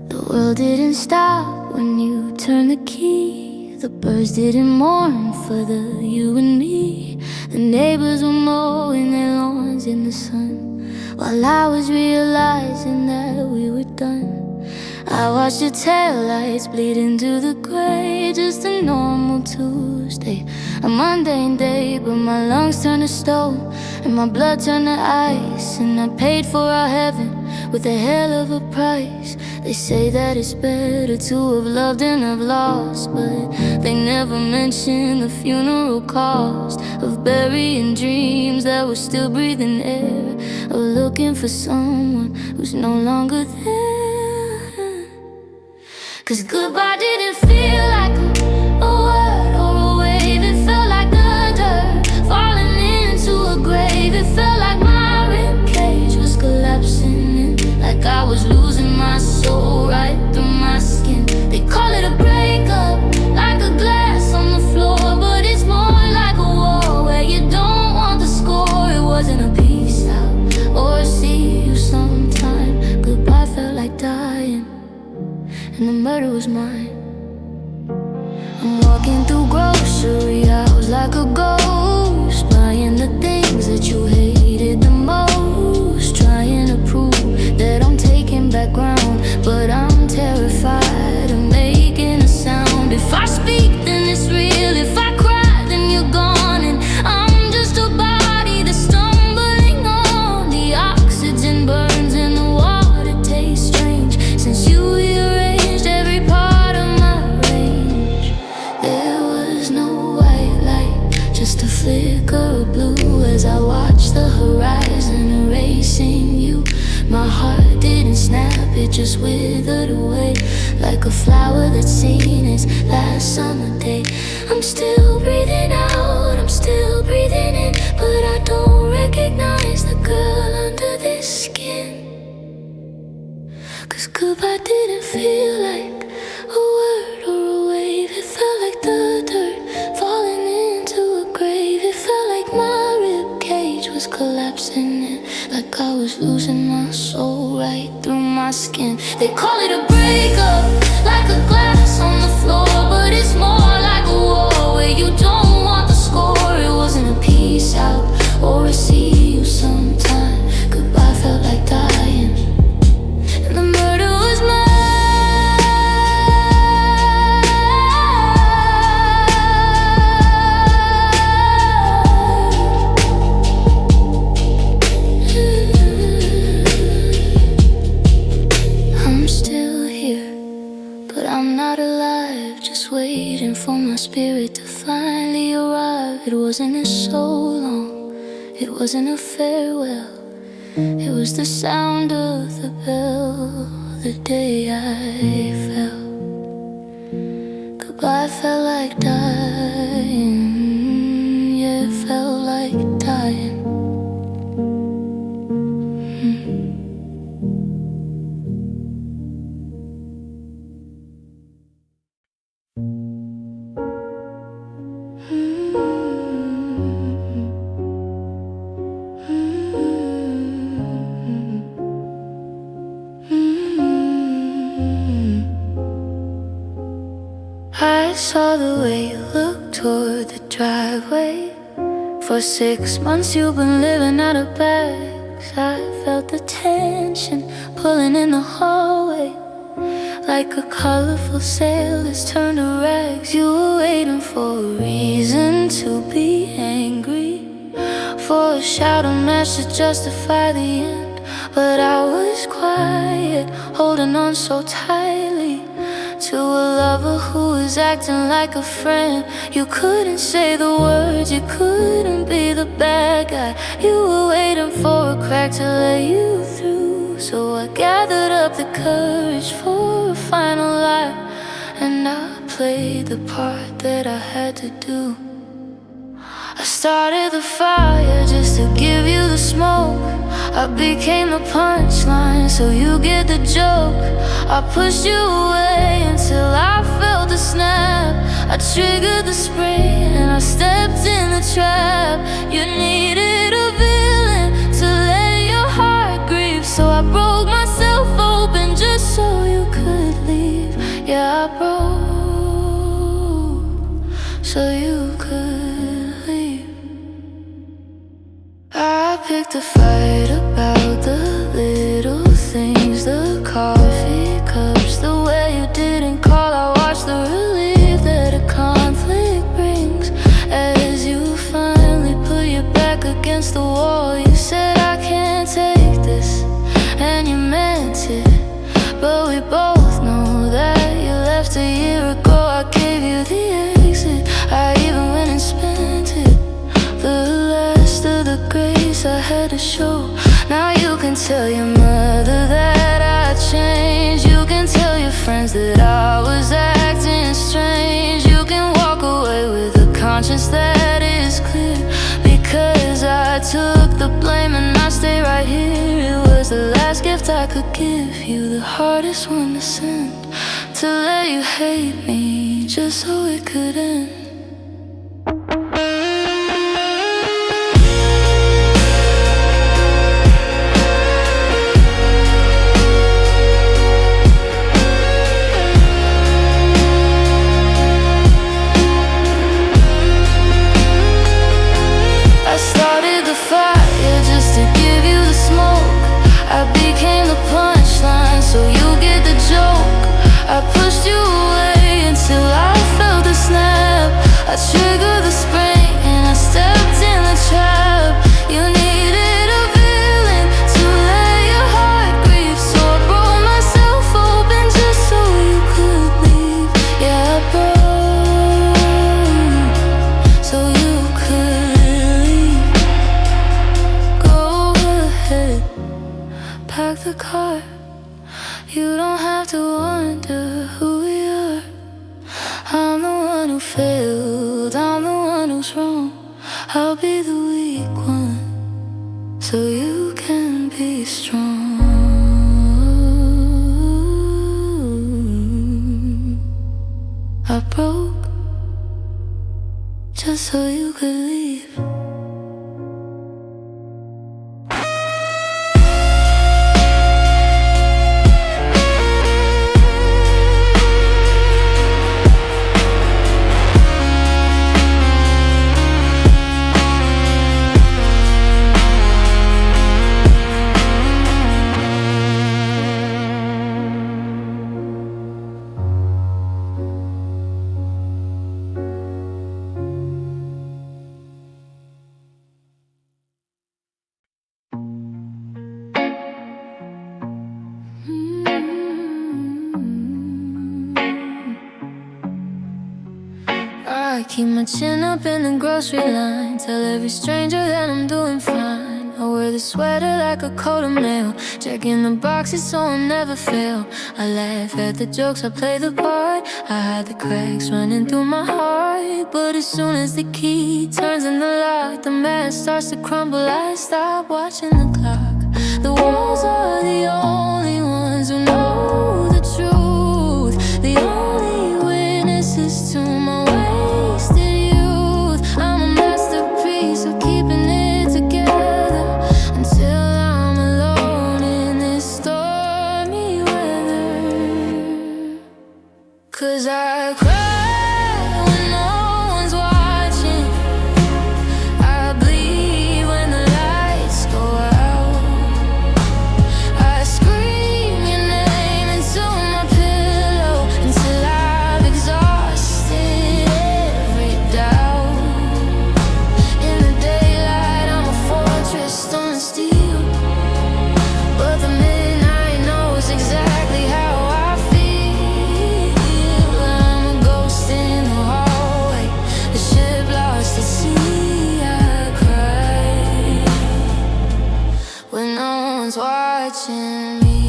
The world didn't stop when you turned the key. The birds didn't mourn for the you and me. The neighbors were mowing their lawns in the sun, while I was realizing that we were done. I watched the taillights bleed into the gray. Just a normal Tuesday, a mundane day, but my lungs turned to stone and my blood turned to ice. And I paid for our heaven with a hell of a price. They say that it's better to have loved than have lost, but they never mention the funeral cost of burying dreams that were still breathing air, of looking for someone who's no longer there. 'Cause goodbye didn't feel like a word or a wave. It felt like the dirt falling into a grave. It felt like my ribcage was collapsing in, like I was losing my soul right through my skin. They call it a breakup, like a glass on the floor, but it's more like a war where you don't want the score. It wasn't a peace out or a see you sometime. Goodbye felt like dying, and the murder was mine. I'm walking through grocery aisles like a ghost, buying the things that you hated the most, trying to prove that I'm taking back ground, but I'm terrified of making a sound. If I speak, then it's real. If I cry, then you're gone, and I'm just a body that's stumbling on. The oxygen burns and the water tastes strange since you just a flicker of blue as I watched the horizon erasing you. My heart didn't snap, it just withered away like a flower that's seen its last summer day. I'm still breathing out, I'm still breathing in, but I don't recognize the girl under this skin. 'Cause goodbye didn't feel like a word or a wave. It felt like the dirt falling into a grave. It felt like my ribcage was collapsing in, like I was losing my soul right through my skin. They call it a breakup, like a glass on the floor, but it's more like a war where you don't want the score. It wasn't a peace out or a see you sometime. Goodbye felt like dying, and the murder was mine. Waiting for my spirit to finally arrive. It wasn't a so long, it wasn't a farewell. It was the sound of the bell the day I fell. Goodbye felt like dying, yeah, it felt like dying. I saw the way you looked toward the driveway. For 6 months you've been living out of bags. I felt the tension pulling in the hallway, like a colorful sail that's turned to rags. You were waiting for a reason to be angry, for a shout or match to justify the end. But I was quiet, holding on so tightly to a lover who was acting like a friend. You couldn't say the words, you couldn't be the bad guy. You were waiting for a crack to let you through. So I gathered up the courage for a final lie, and I played the part that I had to do. I started the fire just to give you the smoke. I became the punchline so you get the joke. I pushed you away until I felt the snap. I triggered the spring and I stepped in the trap. You needed a villain to let your heart grieve, so I broke myself open just so you could broke so you could leave. I picked a fight about the little things, the coffee cups, the way you didn't call. I watched the relief that a conflict brings as you finally put your back against the wall. You said I can't take this, and you meant it, but we both know that you left a year ago. I gave you the exit, I even went and spent it, the last of the grace I had to show. Now you can tell your mother that I changed. You can tell your friends that I was acting strange. You can walk away with a conscience that is clear, because I took the blame and I stay right here. It was the last gift I could give you, the hardest one to send, to let you hate me just so it could end. I started the fire just to give you the smoke. I became the punchline so you get the joke. I pushed you away until I felt the snap. I triggered the spring and I stepped in the trap. You needed a villain to let your heart grieve, so I broke myself open just so you could leave. Yeah, I broke so you could leave. Go ahead, pack the car. You don't have to wonder who we are. I'm the one who failed, I'm the one who's wrong. I'll be the weak one so you can be strong. I broke just so you could leave. I keep my chin up in the grocery line, tell every stranger that I'm doing fine. I wear the sweater like a coat of mail, checking the boxes so I'll never fail. I laugh at the jokes, I play the part, I hide the cracks running through my heart. But as soon as the key turns in the lock, the mask starts to crumble. I stop watching the clock. The walls are the only ones who know the truth, the only witnesses to my wasted youth. I'm a masterpiece of keeping it together until I'm alone in this stormy weather. 'Cause I cry when no one's watching, I bleed when the lights go out, I scream your name into my pillow until I've exhausted every doubt. In the daylight I'm a fortress on steel, but the midnight knows exactly how I feel. I'm a ghost in the hallway, a ship lost at sea. I cry when no one's watching me.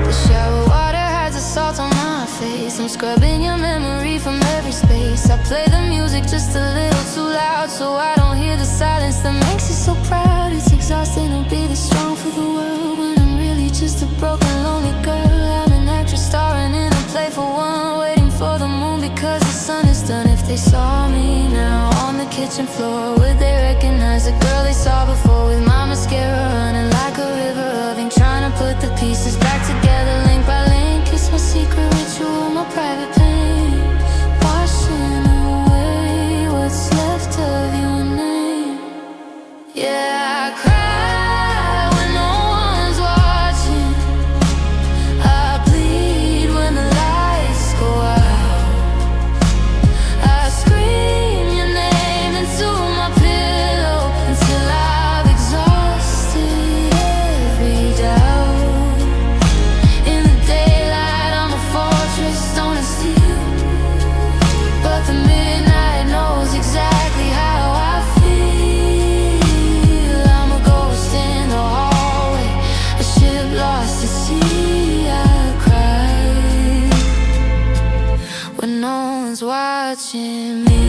The shower water has a salt on my face, I'm scrubbing your memory from every space. I play the music just a little too loud so I don't hear the silence that makes you so proud. It's exhausting to be this strong for the world when I'm really just a broken, lonely girl. I'm an actress starring in a play for one, waiting for the moon because the sun is done. If they saw me now on the kitchen floor, would they recognize the girl they saw before, with my mascara running like a river of ink, trying to put the pieces back together? lost at sea, I cry when no one's watching me.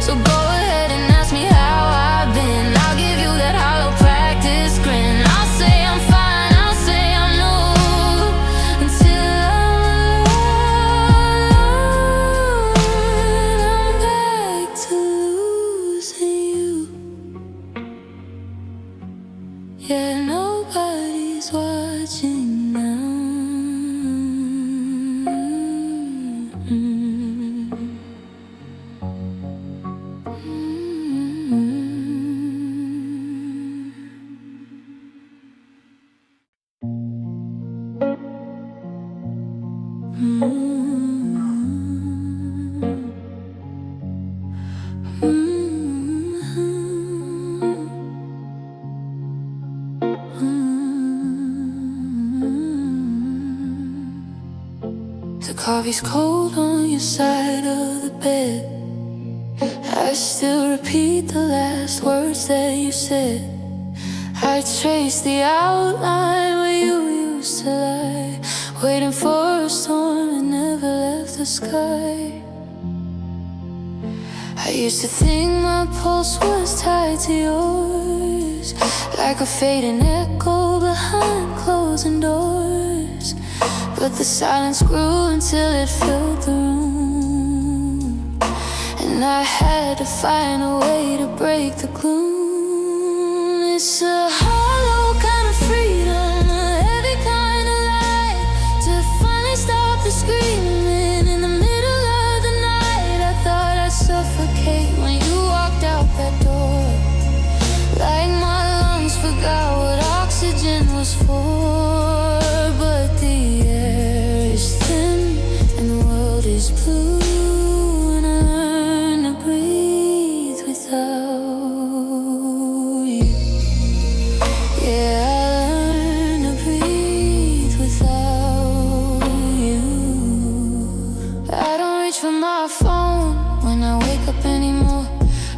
So go ahead and ask me how I've been. I'll give you that hollow practice grin. I'll say I'm fine, I'll say I'm new, until I'm back to losing you. Yeah, nobody's watching now. The coffee's cold on your side of the bed. I still repeat the last words that you said. I trace the outline where you used to lie, waiting for a storm that never left the sky. I used to think my pulse was tied to yours, like a fading echo behind closing doors. But the silence grew until it filled the room, and I had to find a way to break the gloom. It's a hollow kind of freedom, a heavy kind of light, to finally stop the screaming in the middle of the night. I thought I'd suffocate when you walked out that door, like my lungs forgot what oxygen was for. But the air is thin and the world is blue, and I learned to breathe without you. Yeah, I learned to breathe without you. I don't reach for my phone when I wake up anymore.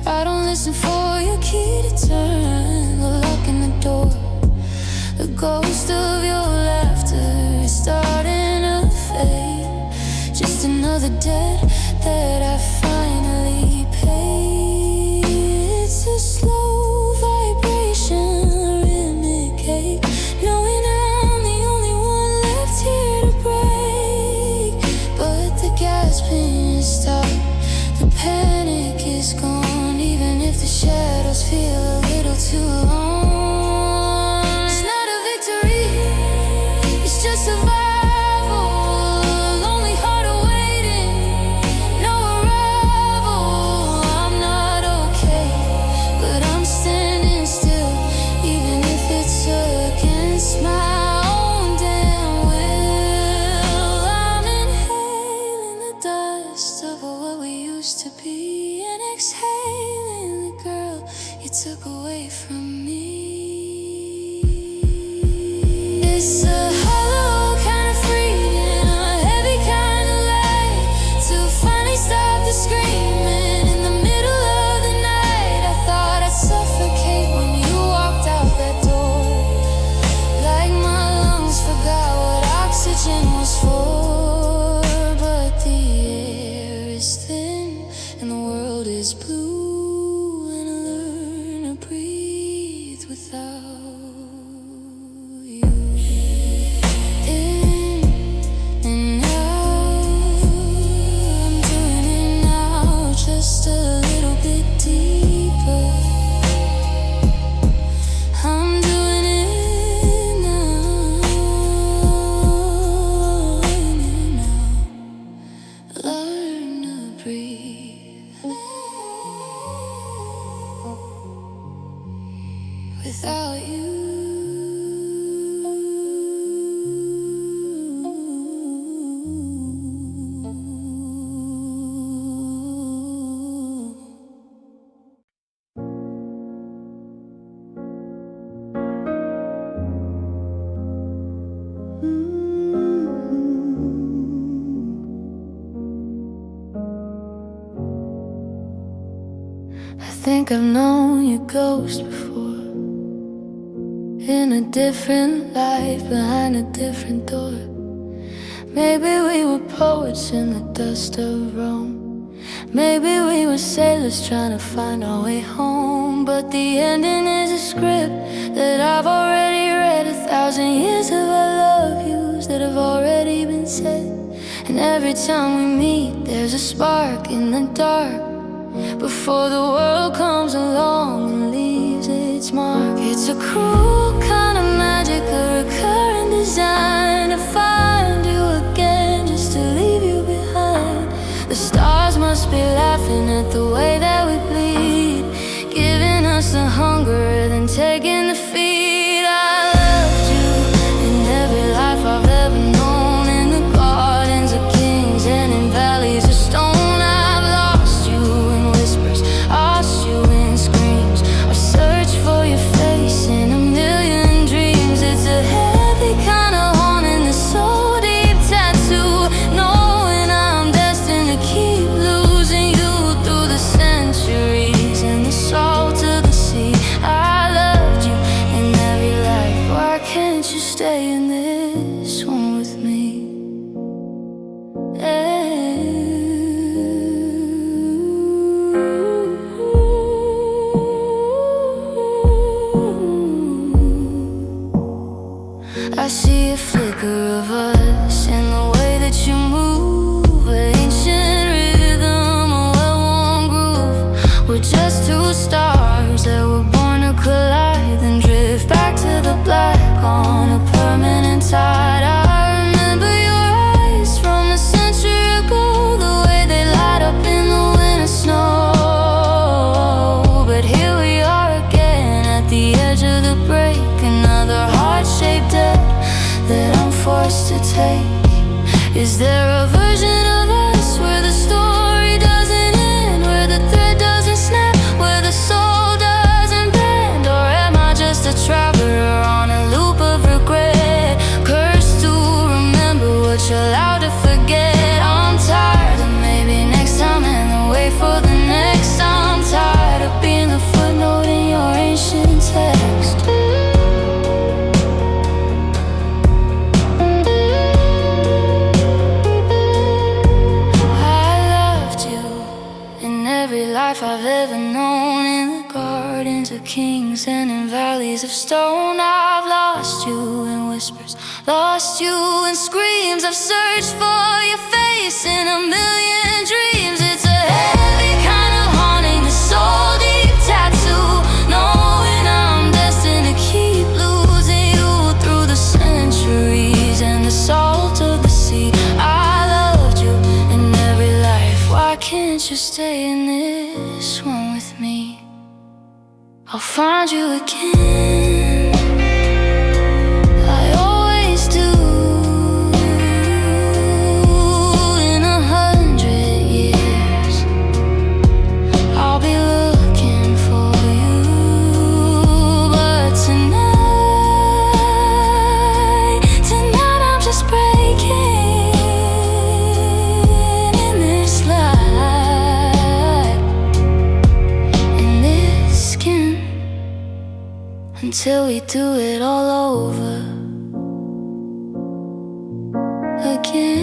I don't listen for your key to turn the lock in the door. The ghost of your laughter is starting to fade. Just another debt that I finally paid. It's a slow vibration, a rhythmic ache, knowing I'm the only one left here to break. But the gasping is stopped, the panic is gone, even if the shadows feel a little too long. It's not a victory, it's just survival. Lonely heart awaiting, no arrival. I'm not okay, but I'm standing still, even if it's against my own damn will. I'm inhaling the dust of what we used to be, and exhaling the girl you took away from me. It's a hollow kind of freedom, a heavy kind of light, to finally stop the screaming in the middle of the night. I thought I'd suffocate when you walked out that door, like my lungs forgot what oxygen was for. But the air is thin and the world is blue, and I learn to breathe without you. In and out, I'm doing it now, just a little bit deeper. I'm doing it now, learn to breathe without you. I think I've known your ghost before. in a different life, behind a different door. Maybe we were poets in the dust of Rome. Maybe we were sailors trying to find our way home. But the ending is a script that I've already read. 1,000 years of I love yous that have already been said. And every time we meet, there's a spark in the dark, before the world comes along and leaves its mark. It's a cruel kind of magic, a recurring design, to find you again, just to leave you behind. The stars must be laughing at the way that we bleed, giving us the hunger, then taking the feed. I loved you in every life I've ever known, in the gardens of kings and in valleys of stone. I've lost you in whispers, lost you in screams. I've searched for your face in a million dreams. It's a heavy kind of haunting, the soul deep tattoo, knowing I'm destined to keep losing you through the centuries and the salt of the sea. I loved you in every life. Why can't you stay in this one with me? I see a flicker of us in the way that you move, an ancient rhythm, a well-worn groove. We're just two stars that were born to collide, then drift back to the black on a permanent tide. I remember your eyes from a century ago, the way they light up in the winter snow. But here we are again at the edge of the break, another heart-shaped death that I'm forced to take. Is there a version of us where the story doesn't end, where the thread doesn't snap, where the soul doesn't bend? Or am I just a traveler on a loop of regret, cursed to remember what you're allowed to forget? I'm tired of maybe next time and then wait for the next. I'm tired of being the footnote in your ancient text. Every life I've ever known, in the gardens of kings and in valleys of stone. I've lost you in whispers, lost you in screams. I've searched for your face in a million dreams. It's a heavy kind of haunting, the soul deep tattoo, knowing I'm destined to keep losing you through the centuries and the salt of the sea. I loved you in every life. Why can't you stay in this one with me? I'll find you again, I always do. In 100 years, I'll be looking for you. But tonight I'm just breaking in this life, in this skin, until we do it all over again.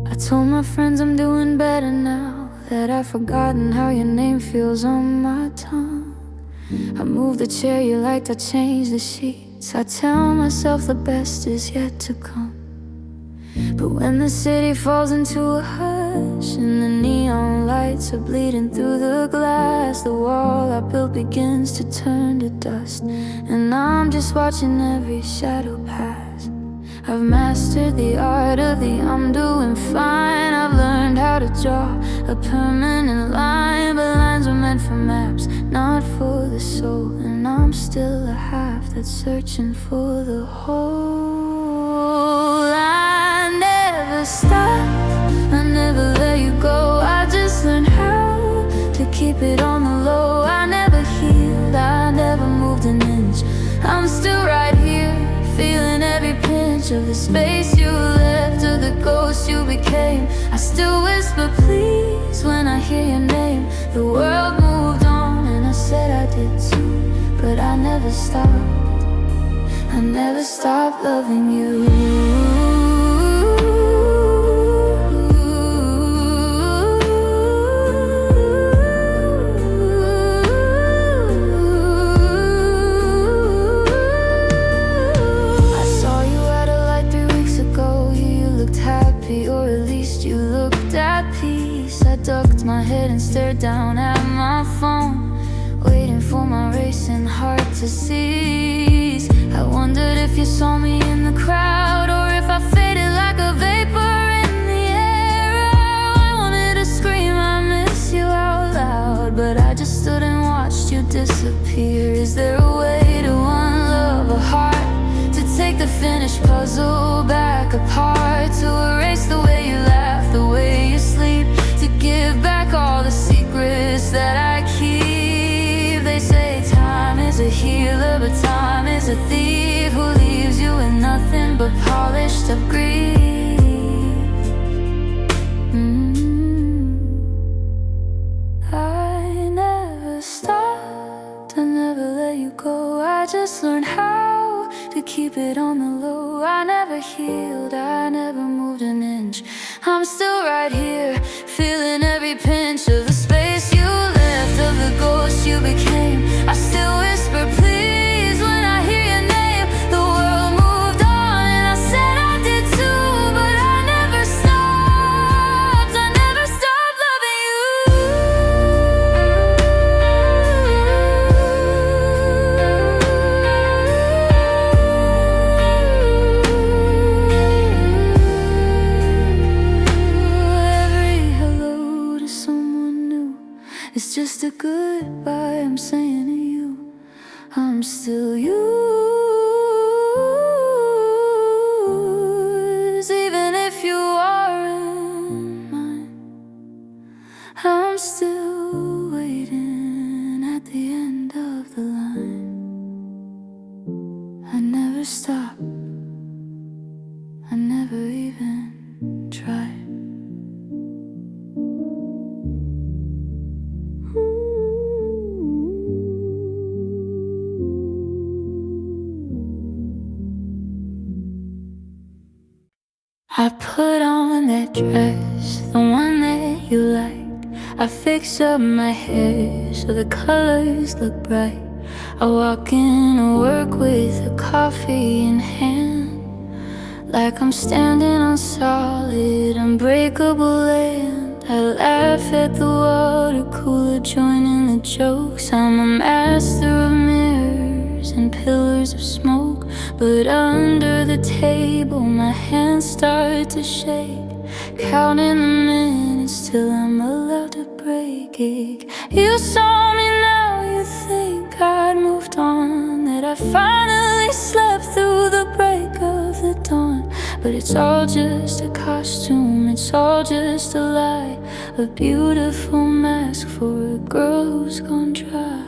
I told my friends I'm doing better now, that I've forgotten how your name feels on my tongue. I moved the chair you liked, I changed the sheets. I tell myself the best is yet to come. But when the city falls into a hush and the neon lights are bleeding through the glass, the wall I built begins to turn to dust, and I'm just watching every shadow pass. I've mastered the art of the I'm doing fine. I've learned how to draw a permanent line, but lines were meant for maps, not for the soul. And I'm still a half that's searching for the whole. I space you left, or the ghost you became. I still whisper please when I hear your name. The world moved on and I said I did too, but I never stopped. I never stopped loving you. Or at least you looked at peace. I ducked my head and stared down at my phone, waiting for my racing heart to cease. I wondered if you saw me in the crowd, or if I faded like a vapor in the air. I wanted to scream I miss you out loud, but I just stood and watched you disappear. Is there a way to unlove a heart, to take the finished puzzle back apart, to erase the way you laugh, the way you sleep, to give back all the secrets that I keep? They say time is a healer, but time is a thief who leaves you with nothing but polished up grief. I never stopped, I never let you go. I just learned how to keep it on the low. I never healed, I never moved an inch. I'm still right here, feeling every pinch of the space you left, of the ghost you became. I still whisper please when I hear your name. The world moved on and I said I did too, but I never stopped. I never stopped loving you. It's just a goodbye I'm saying to you. I'm still yours, even if you aren't mine. I'm still waiting at the end of the line. I never stopped, I never even tried. I put on that dress, the one that you like. I fix up my hair so the colors look bright. I walk into work with a coffee in hand, like I'm standing on solid, unbreakable land. I laugh at the water cooler, joining the jokes. I'm a master of mirrors and pillars of smoke, but under the table my hands start to shake, counting the minutes till I'm allowed to break it. You saw me now, you think I'd moved on, that I finally slept through the break of the dawn. But it's all just a costume, it's all just a lie, a beautiful mask for a girl who's gone dry.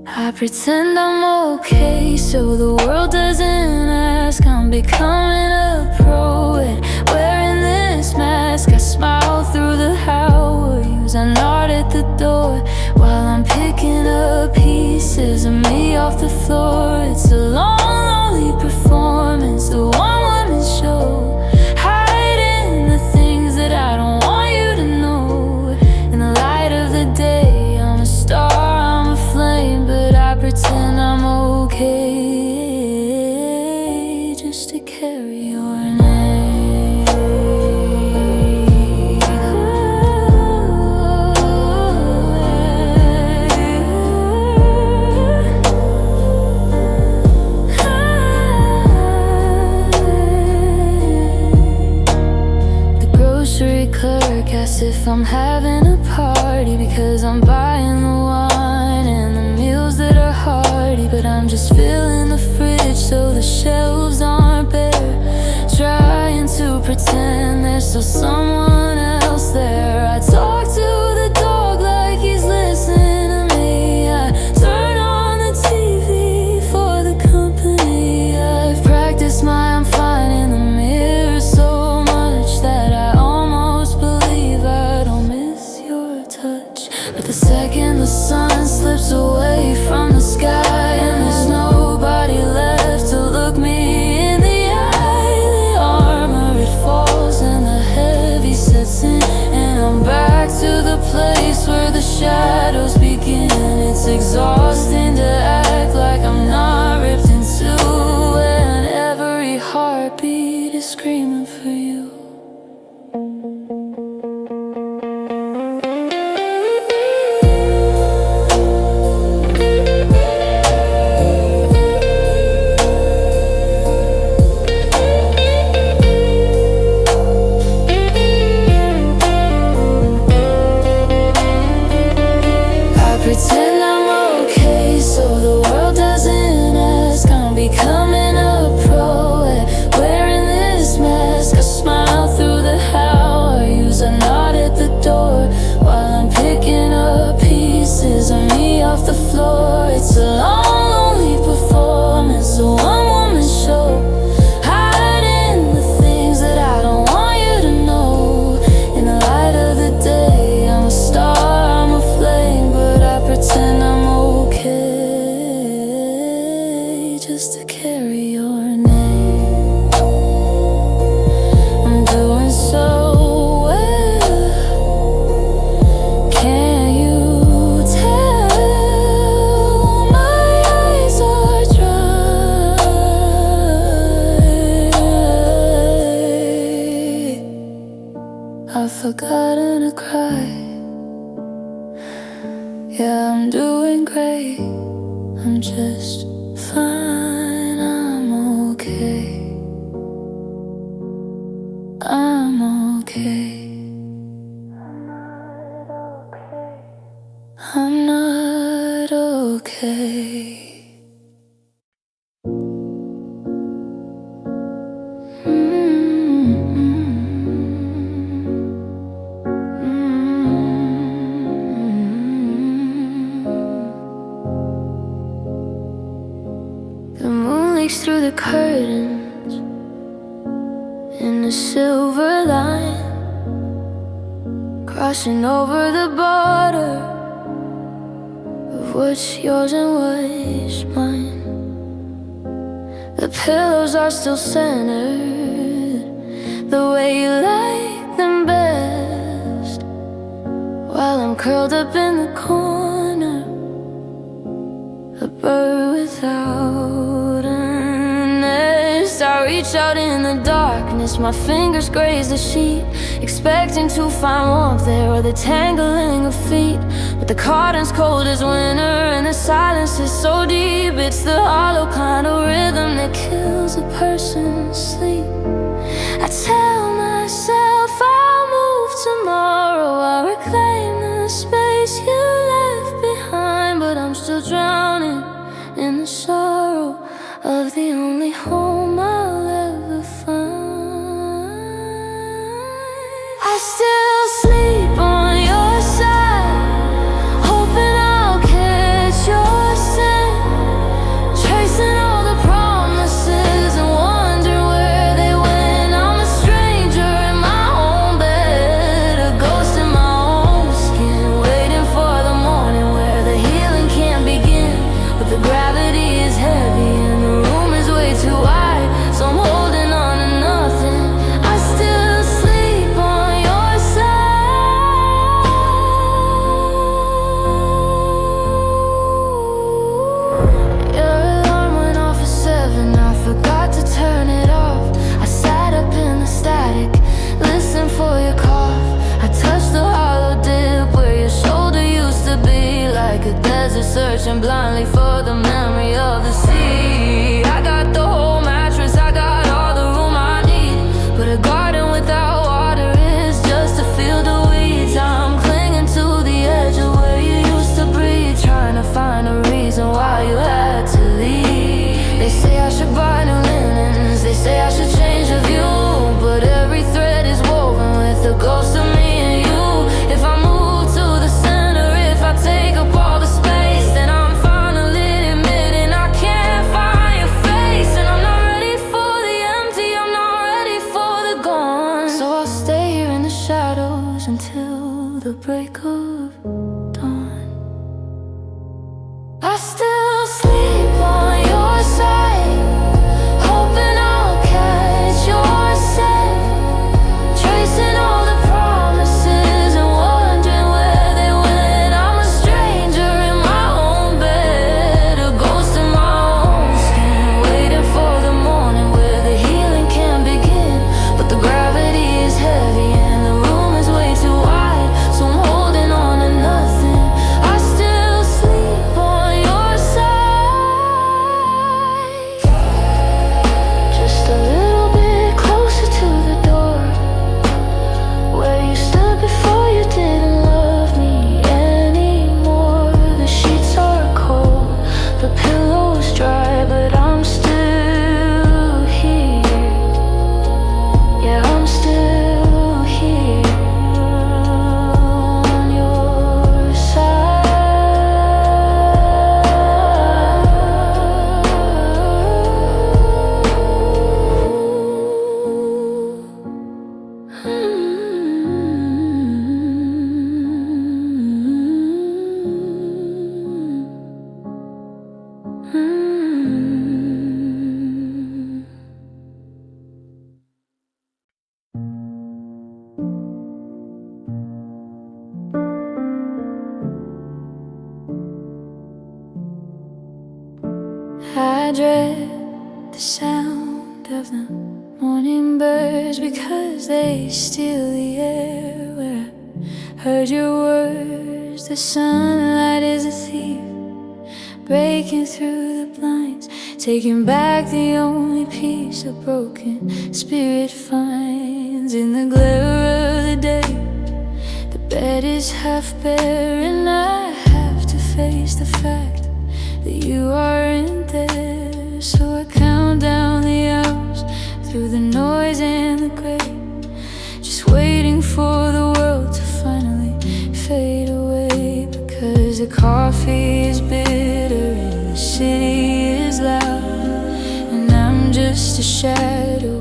I pretend I'm okay so the world doesn't ask. I'm becoming a pro at wearing this mask. I smile through the how are yous, I nod at the door while I'm picking up pieces of me off the floor. It's a long, lonely performance, the one-woman show, hiding the things that I don't want you to know. In the light of the day, I'm a star, I'm a flame, but I pretend I'm okay just to carry your name. The grocery clerk asks if I'm having a party because I'm buying the wine and the meals that are hearty, but I'm just filling the fridge so the shelves aren't bare, trying to pretend there's still someone else there. I talk to the dog like he's listening to me. I turn on the TV for the company. I've practiced my I'm fine in the shadows begin. It's exhausting to act like I'm not ripped in two, and every heartbeat is screaming for you. Pretend I'm okay so the world doesn't ask. I'm becoming a pro at wearing this mask. I smile through the how I use a nod at the door while I'm picking up pieces of me off the floor. It's a long, lonely performance, a one-woman show, hiding the things that I don't want you to know. In the light of the day, I'm a star, I'm a flame, but I pretend I'm okay just to carry your name. I'm doing so well. Can you tell? My eyes are dry. I've forgotten to cry. Yeah, I'm doing great. I'm just fine. I'm okay. I'm okay. I'm not okay. The moon leaks through the curtains in a silver line, crossing over the border of what's yours and what's mine. The pillows are still centered the way you like them best, while I'm curled up in the corner, a bird without a nest. I reach out in the darkness, my fingers graze the sheet, expecting to find warmth there or the tangling of feet. But the curtain's cold as winter and the silence is so deep. It's the hollow kind of rhythm that kills a person's sleep. I tell myself I'll move tomorrow, I'll reclaim the space you left behind, but I'm still drowning in the sorrow of the only home I'll ever find. I still sleep on your side, hoping I'll catch your scent, tracing all the promises and wondering where they went. I'm a stranger in my own bed, a ghost in my own skin, waiting for the morning where the healing can begin. But the gravity is heavy and the room is way too wide, so I'm holding on to nothing. I still sleep on your side. Your alarm went off at 7, I forgot to turn it off. I sat up in the static, listened for your cough. I touched the hollow dip where your shoulder used to be, like a desert searching blindly for the memory of the sea. I got the whole mattress, I got all the room I need, but a garden without water is just a field of weeds. I'm clinging to the edge of where you used to breathe, trying to find a reason why you had to leave. They say I should buy new linens, they say I should change the view, but every thread is woven with the ghost of me and you. If I move to the center, if I take up all the space, then I'm finally admitting I can't find your face. And I'm not ready for the empty, I'm not ready for the gone. So I'll stay here in the shadows until the break of dawn. I still sleep on your side, hoping I'll catch your scent, tracing all the promises and wondering where they went. I'm I dread the sound of the morning birds, because they steal the air where I heard your words. The sunlight is a thief, breaking through the blinds, taking back the only piece a broken spirit finds. In the glare of the day, the bed is half bare, and I have to face the fact that you aren't there. So I count down the hours through the noise and the gray, just waiting for the world to finally fade away. Because the coffee is bitter and the city is loud, and I'm just a shadow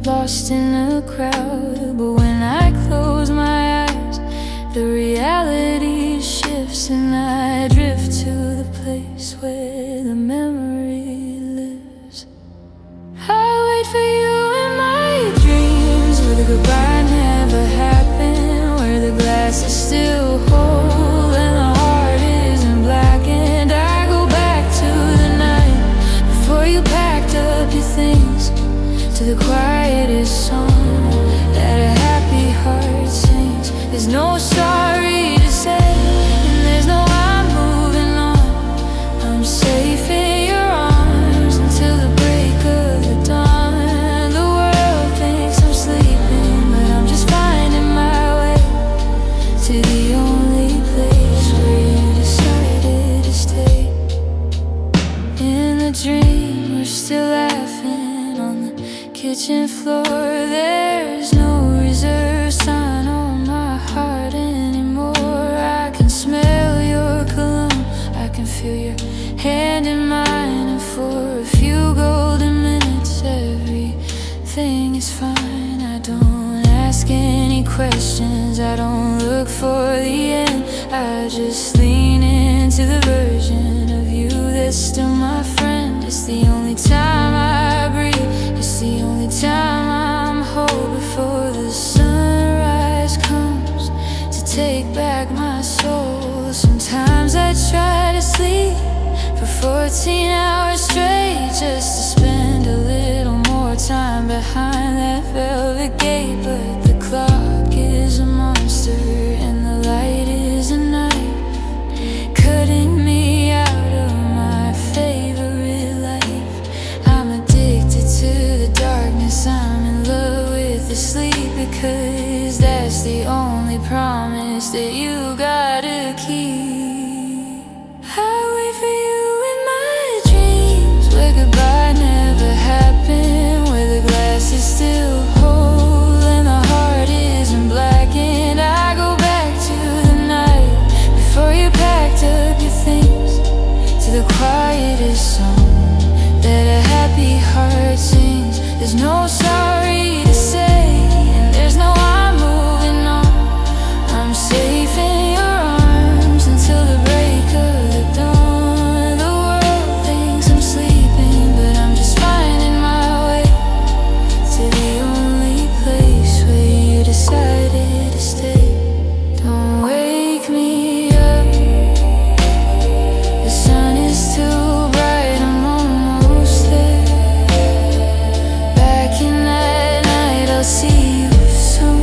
lost in the crowd. But when I close my eyes, the reality shifts, and I drift to the place where the memory lives. I wait for you in my dreams, where the goodbye never happened, where the glass is still whole and the heart isn't blackened. I go back to the night before you packed up your things, to the quietest song that a happy heart sings. There's no sorry to say, and there's no I'm moving on. I'm safe in your arms until the break of the dawn. The world thinks I'm sleeping, but I'm just finding my way to the only place where you decided to stay. In the dream, we're still laughing on the kitchen floor. There's no reserve sign on my heart anymore. I can smell your cologne, I can feel your hand in mine, and for a few golden minutes everything is fine. I don't ask any questions, I don't look for the end. I just lean into the version of you that's still my friend. It's the only time I breathe, it's the only time I'm whole before the sunrise comes to take back my soul. Sometimes I try to sleep for 14 hours straight, just to spend a little more time behind that velvet gate. But the clock is a monster and the light is a knife, cutting me out of my favorite life. I'm addicted to the darkness, I'm in love with the sleep, because that's the only promise that you gotta keep. I wait for you in my dreams, where goodbye never happened, where the glass is still whole and the heart isn't blackened. I go back to the night before you packed up your things, to the quietest song that a happy heart sings. There's no sorry to say, and there's no I'm moving on. I'm safe in your arms until the break of the dawn. The world thinks I'm sleeping, but I'm just finding my way to the only place where you decided to stay. Don't wake me up, the sun is too bright, I'm almost there. Back in that night, I'll see you soon.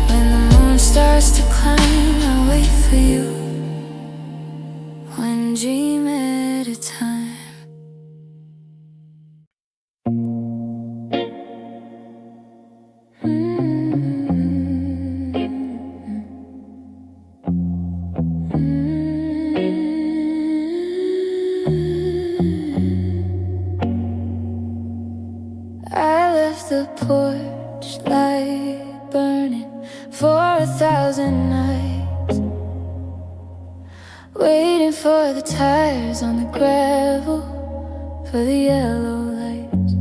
When the moon starts to climb, I'll wait for you, one dream at a time. I left the porch light burning for 1,000 nights, waiting for the tires on the gravel, for the yellow lights.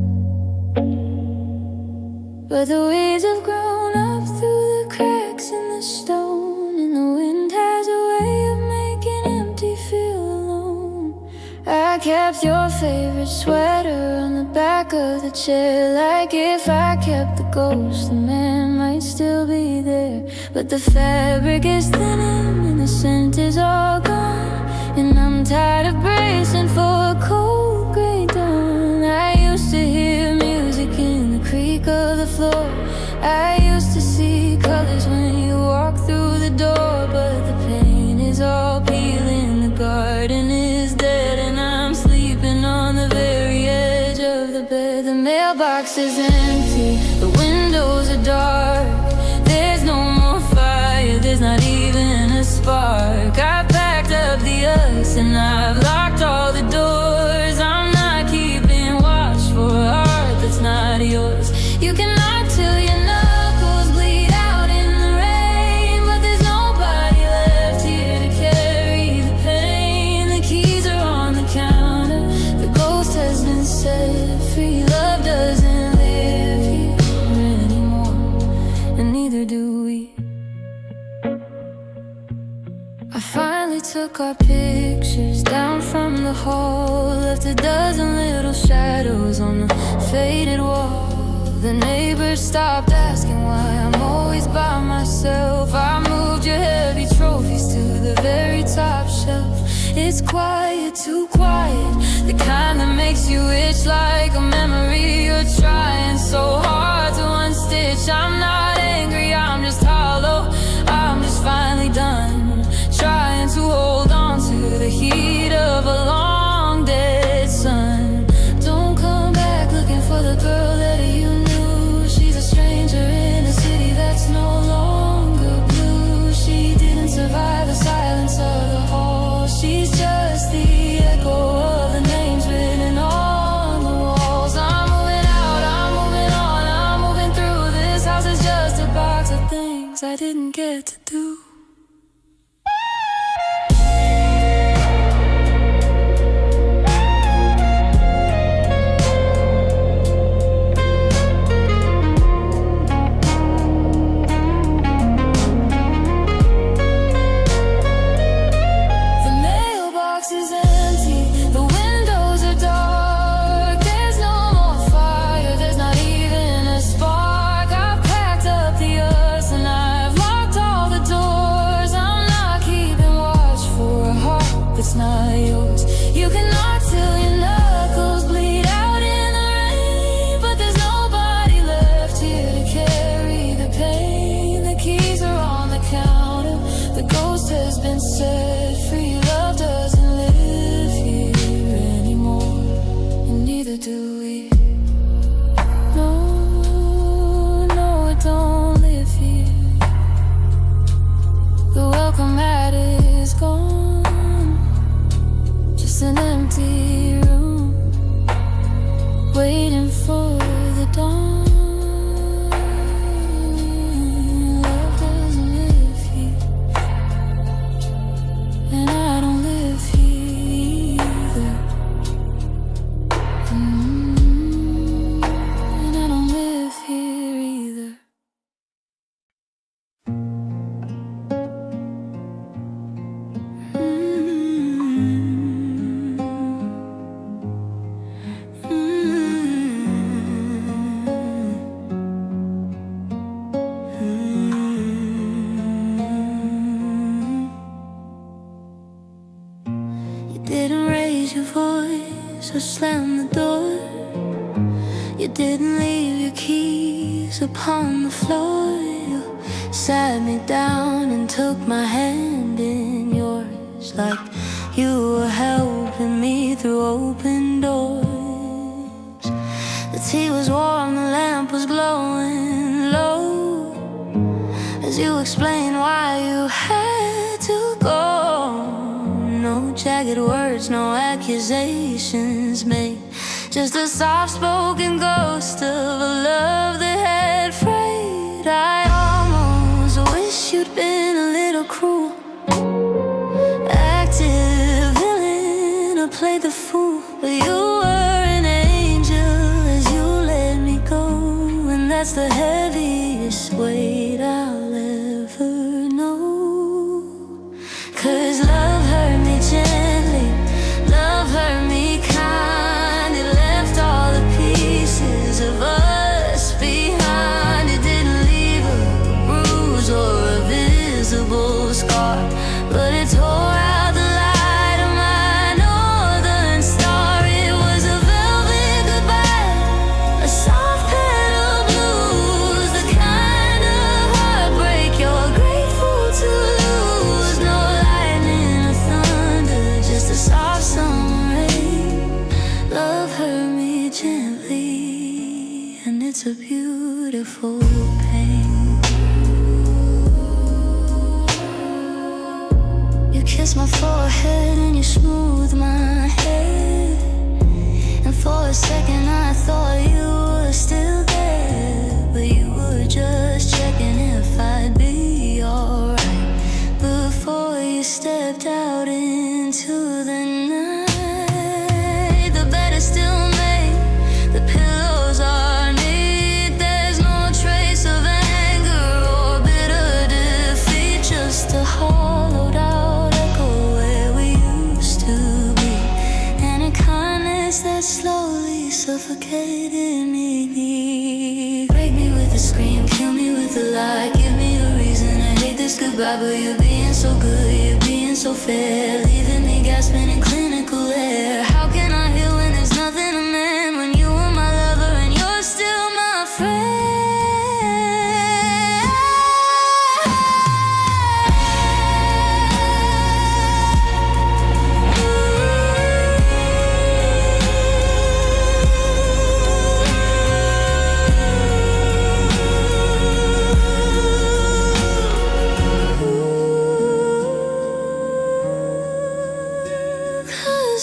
But the weeds have grown up through the cracks in the stone, and the wind has a way of making empty feel alone. I kept your favorite sweater on the back of the chair, like if I kept the ghost, the man might still be there. But the fabric is thinning and the scent is all gone, and I'm tired of bracing for a cold of the floor. I used to see colors when you walk through the door, but the paint is all peeling, the garden is dead, and I'm sleeping on the very edge of the bed. The mailbox is empty, the windows are dark. There's no more fire, there's not even a spark. I packed up the ice and I've locked all the doors. I'm not keeping watch for a heart that's not yours. You can knock till your knuckles bleed out in the rain, but there's nobody left here to carry the pain. The keys are on the counter, the ghost has been set free. Love doesn't live here anymore, and neither do we. I finally took our pictures down from the hall, left a dozen little shadows on the faded wall. The neighbors stopped asking why I'm always by myself. I moved your heavy trophies to the very top shelf. It's quiet, too quiet, the kind that makes you itch like a memory you're trying so hard to unstitch. I'm not angry, I'm just hollow, I'm just finally done trying to hold on to the heat of a long dead sun. Don't come back looking for the girl that you knew. She's a stranger in a city that's no longer blue. She didn't survive the silence of the hall. She's just the echo of the names written on the walls. I'm moving out, I'm moving on, I'm moving through. This house is just a box of things I didn't get to do. It's not yours. You can knock till your knuckles bleed out in the rain, but there's nobody left here to carry the pain. The keys are on the counter, the ghost has been set free. Love doesn't live here anymore, and neither do we. No, no, it don't live here. The welcome mat is gone, an empty room, waiting for the dawn. Love doesn't live here, and I don't live here either. And I don't live here either. Didn't raise your voice or slam the door. You didn't leave your keys upon the floor. You sat me down and took my hand in yours, like you were helping me through open doors. The tea was warm, the lamp was glowing low, as you explained why you had to go. No jagged words, no accusations made, just a soft-spoken ghost of a love that had frayed. I almost wish you'd been a little cruel, active villain, or played the fool. But you were an angel as you let me go, and that's the heaviest weight I'll ever know. 'Cause love hurt me gently, love hurt me kind. It left all the pieces of us behind. It didn't leave a bruise or a visible scar, but it tore out the light of my northern star. It was a velvet goodbye, a soft petal bloom. beautiful pain. You kiss my forehead and you smooth my hair, and for a second I thought you were still there, but you were just checking if I'd be alright before you stepped out into the night. The bed is still made, the pillows are neat. There's no trace of anger or bitter defeat, just a hollowed out echo where we used to be, and a kindness that slowly suffocated me. Break me with a scream, kill me with a lie, give me a reason to hate this goodbye. But you're being so good, you're being so fair, leaving me gasping in clinical air. How can I heal when there's nothing to mend, when you were my lover and you're still my friend?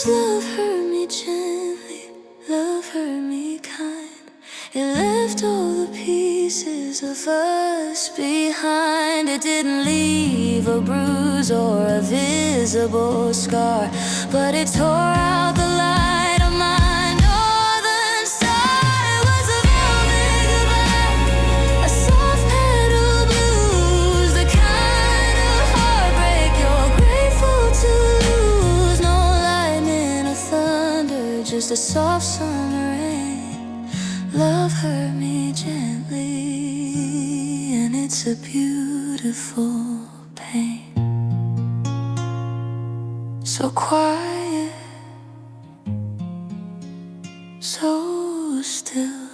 Love hurt me gently, love hurt me kind. It left all the pieces of us behind. It didn't leave a bruise or a visible scar, but it tore out the light of my northern star. It was a velvet goodbye, a soft pedal blues, the kind of heartbreak you're grateful to lose. No lightning or thunder, just a soft summer rain. Love hurt me gently, and it's a beautiful pain. So quiet, so still.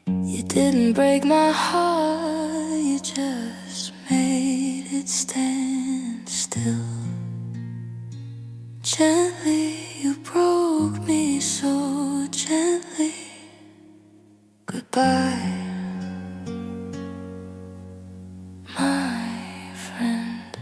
You didn't break my heart, you just made it stand still. Gently, you broke me so gently. Goodbye, my friend.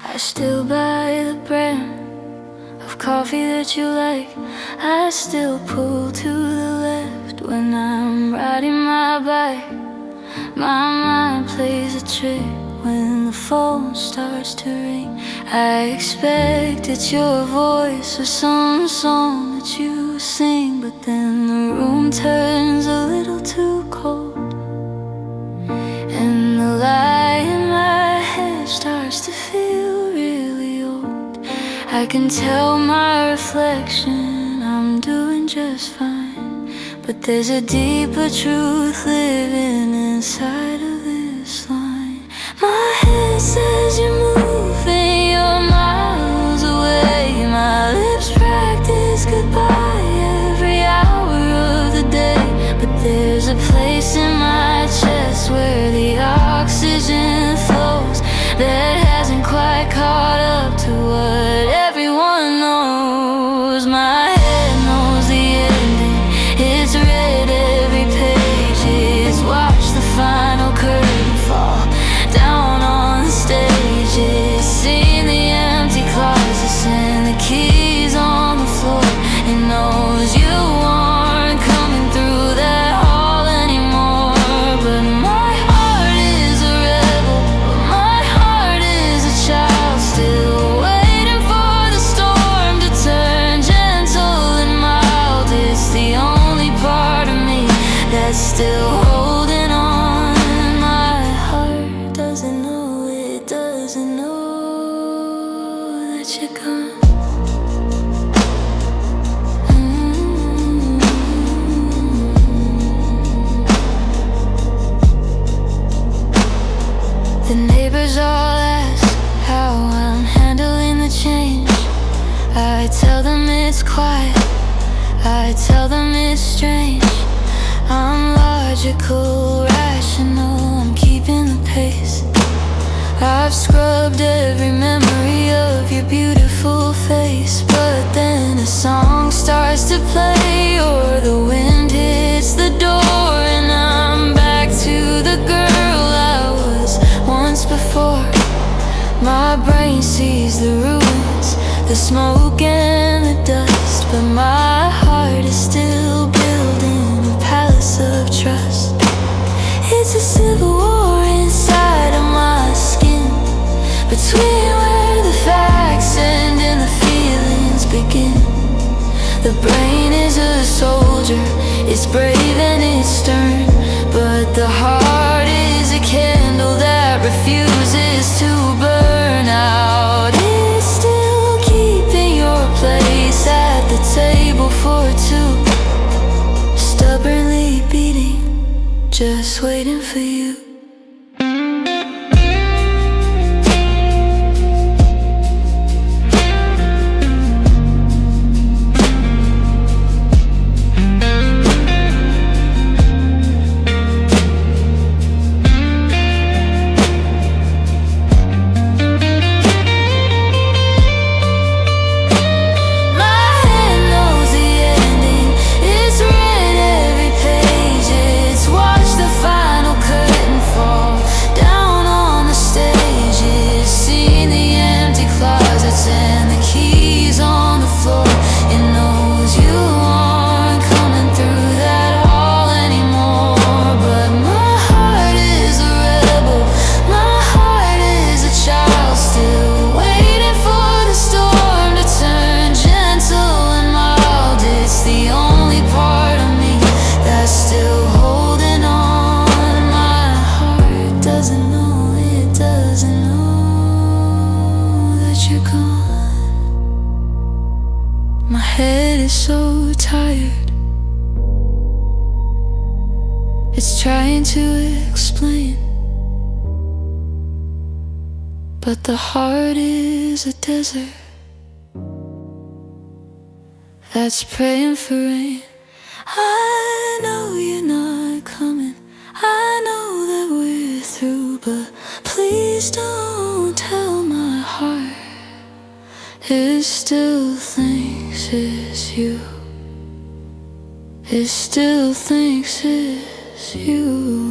I still buy the brand of coffee that you like. I still pull to the left when I'm riding my bike. My mind plays a trick when the phone starts to ring. I expect it's your voice or some song that you sing, but then the room turns a little too cold, and the light in my head starts to feel really old. I can tell my reflection I'm doing just fine, but there's a deeper truth living inside of this line. My head says you're moving, you're miles away. My lips practice goodbye every hour of the day, but there's a place in my chest where the oxygen flows that hasn't quite caught up to what everyone knows. My head knows the ending, it's read every page, it's watched the final curtain fall down on the stage, it's seen the empty closets and the keys on the floor. It knows you aren't coming through that hall anymore, but my heart is a rebel, but my heart I tell them it's quiet, I tell them it's strange. I'm logical, rational, I'm keeping the pace. I've scrubbed every memory of your beautiful face, but then a song starts to play, or the wind hits the door, and I'm back to the girl I was once before. My brain sees the ruins, the smoke and the dust, but my heart is still building a palace of trust. It's a civil war inside of my skin, between where the facts end and the feelings begin. The brain is a soldier, it's brave and it's stern, but the heart is a candle that refuses to burn out. It's still keeping your place at the table for two, stubbornly beating, just waiting for you. So tired, it's trying to explain, but the heart is a desert that's praying for rain. I know you're not coming, I know that we're through, but please don't tell my heart it still thinks it's you. It still thinks it's you.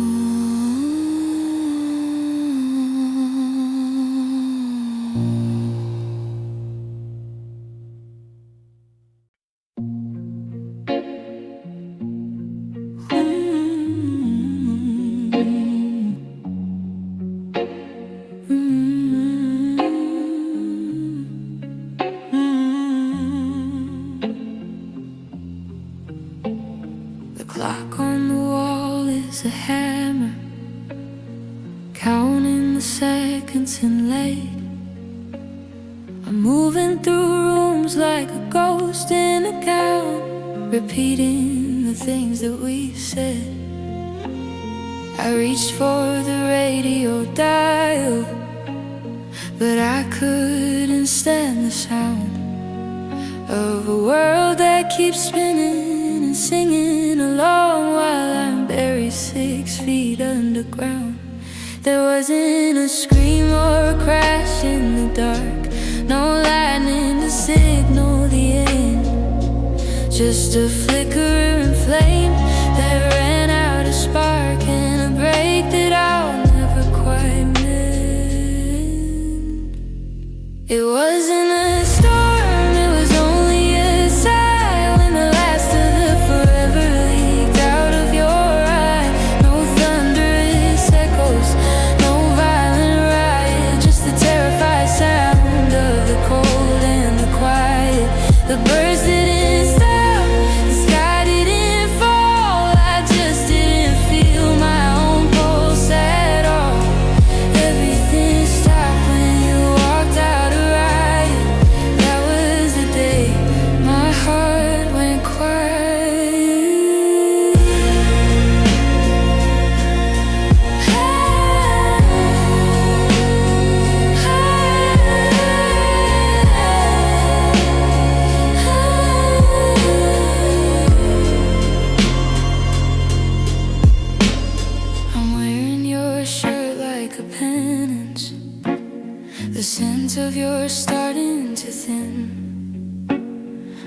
Clock on the wall is a hammer, counting the seconds and late. I'm moving through rooms like a ghost in a gown, repeating the things that we said. I reached for the radio dial, but I couldn't stand the sound of a world that keeps spinning and singing along while I'm buried 6 feet underground. There wasn't a scream or a crash in the dark, no lightning to signal the end, just a flickering flame that ran out of spark, and a break that I'll never quite mend. It wasn't a storm, it was only a sigh when the last of the forever leaked out of your eye. No thunderous echoes, no violent riot, just the terrified sound of the cold and the quiet. The birds didn't stop, the you're starting to thin.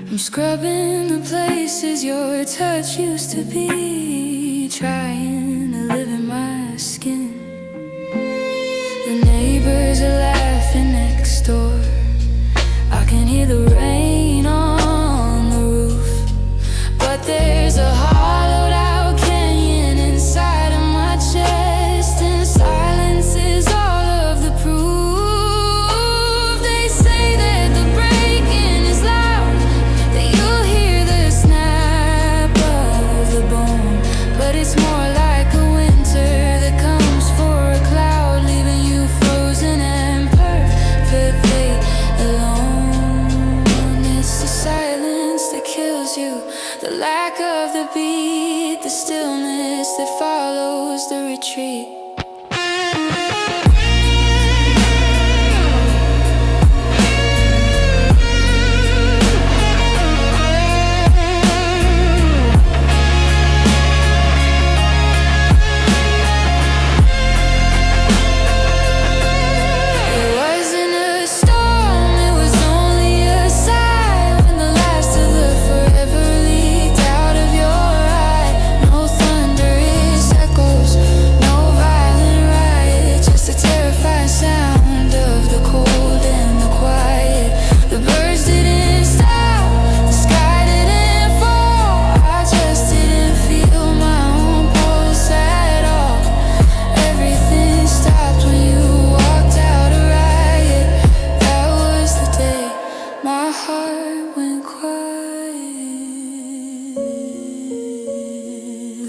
I'm scrubbing the places your touch used to be, trying to live in my skin. The neighbors are laughing next door. I can hear the rain on the roof, but there's a hollowed out canyon inside of my chest, and silence is all of the proof. They say that the breaking is loud, that you'll hear the snap of the bone, but it's more like a winter that comes for a cloud, leaving you frozen and perfectly alone. It's the silence that kills you, the lack of the beat, the stillness that follows the retreat.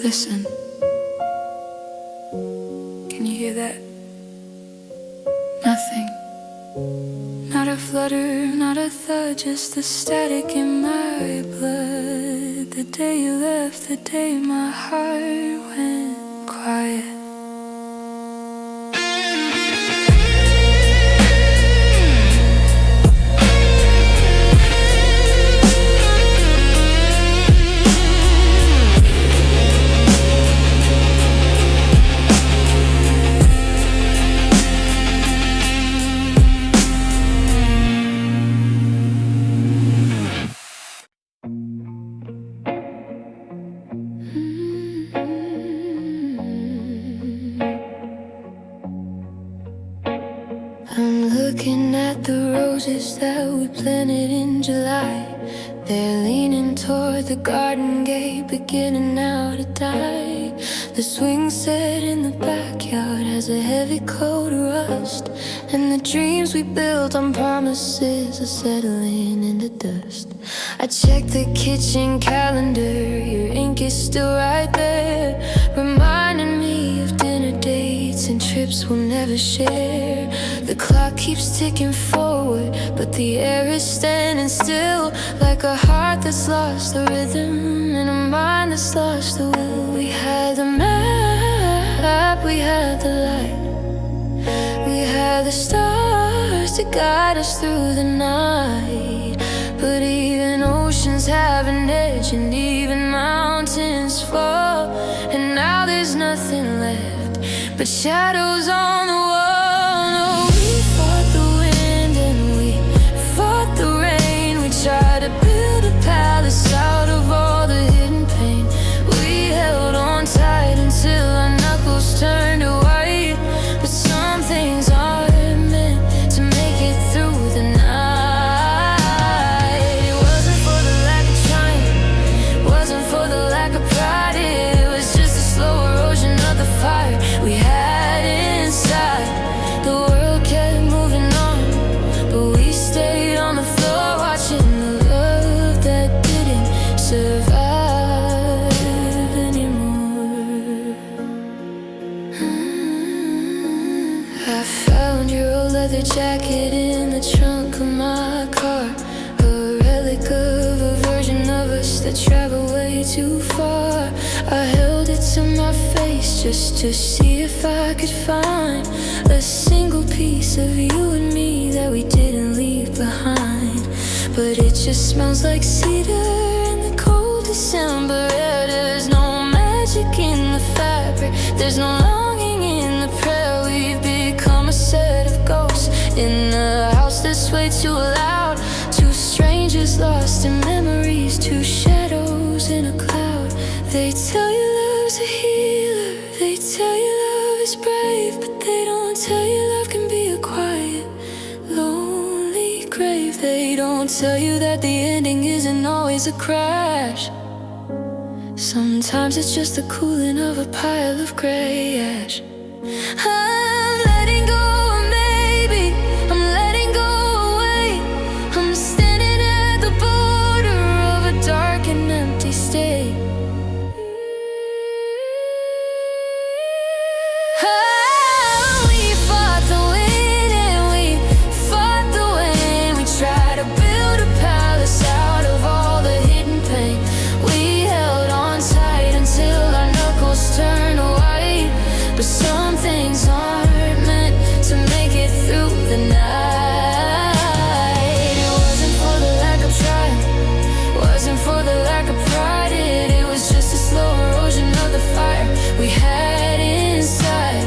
Listen, can you hear that? Nothing. Not a flutter, not a thud, just the static in my blood. The day you left, the day my heart went quiet. I'm looking at the roses that we planted in July. They're leaning toward the garden gate, beginning now to die. The swing set in the backyard has a heavy coat of rust, and the dreams we built on promises are settling into dust. I checked the kitchen calendar, your ink is still right there, reminding me of dinner dates and trips we'll never share. The clock keeps ticking forward, but the air is standing still, like a heart that's lost the rhythm and a mind that's lost the will. We had the map, we had the light, we had the stars to guide us through the night. But even oceans have an edge, and even mountains fall, and now there's nothing left but shadows on the wall. No, we fought the wind and we fought the rain. We tried to build a palace out of all the hidden pain. We held on tight until our knuckles turned to white, but some things aren't meant to make it through the night. It wasn't for the lack of trying, wasn't for the lack of pride, it was just a slow erosion of the fire we had inside. The world kept moving on, but we stayed on the floor, watching the love that didn't survive anymore. I found your old leather jacket in the trunk of my car, a relic of a version of us that traveled way too far. I held it to my face just to see if I could find a single piece of you and me that we didn't leave behind. But it just smells like cedar in the cold December air. There's no magic in the fabric, there's no longing in the prayer. We've become a set of ghosts in the house that's waiting too loud. Two strangers lost in memories, two shadows in a cloud. They tell you love's a healer, they tell you love is brave, but they don't tell you love can be a quiet, lonely grave. They don't tell you that the ending isn't always a crash. Sometimes it's just the cooling of a pile of gray ash. I'm letting go, maybe I'm letting go away. I'm standing at the border of a dark and empty state. We fought the wind and we fought the wind. We tried to build a palace out of all the hidden pain. We held on tight until our knuckles turned white. But some things aren't meant to make it through the night. It wasn't for the lack of trying, wasn't for the lack of pride. It was just a slow erosion of the fire we had inside.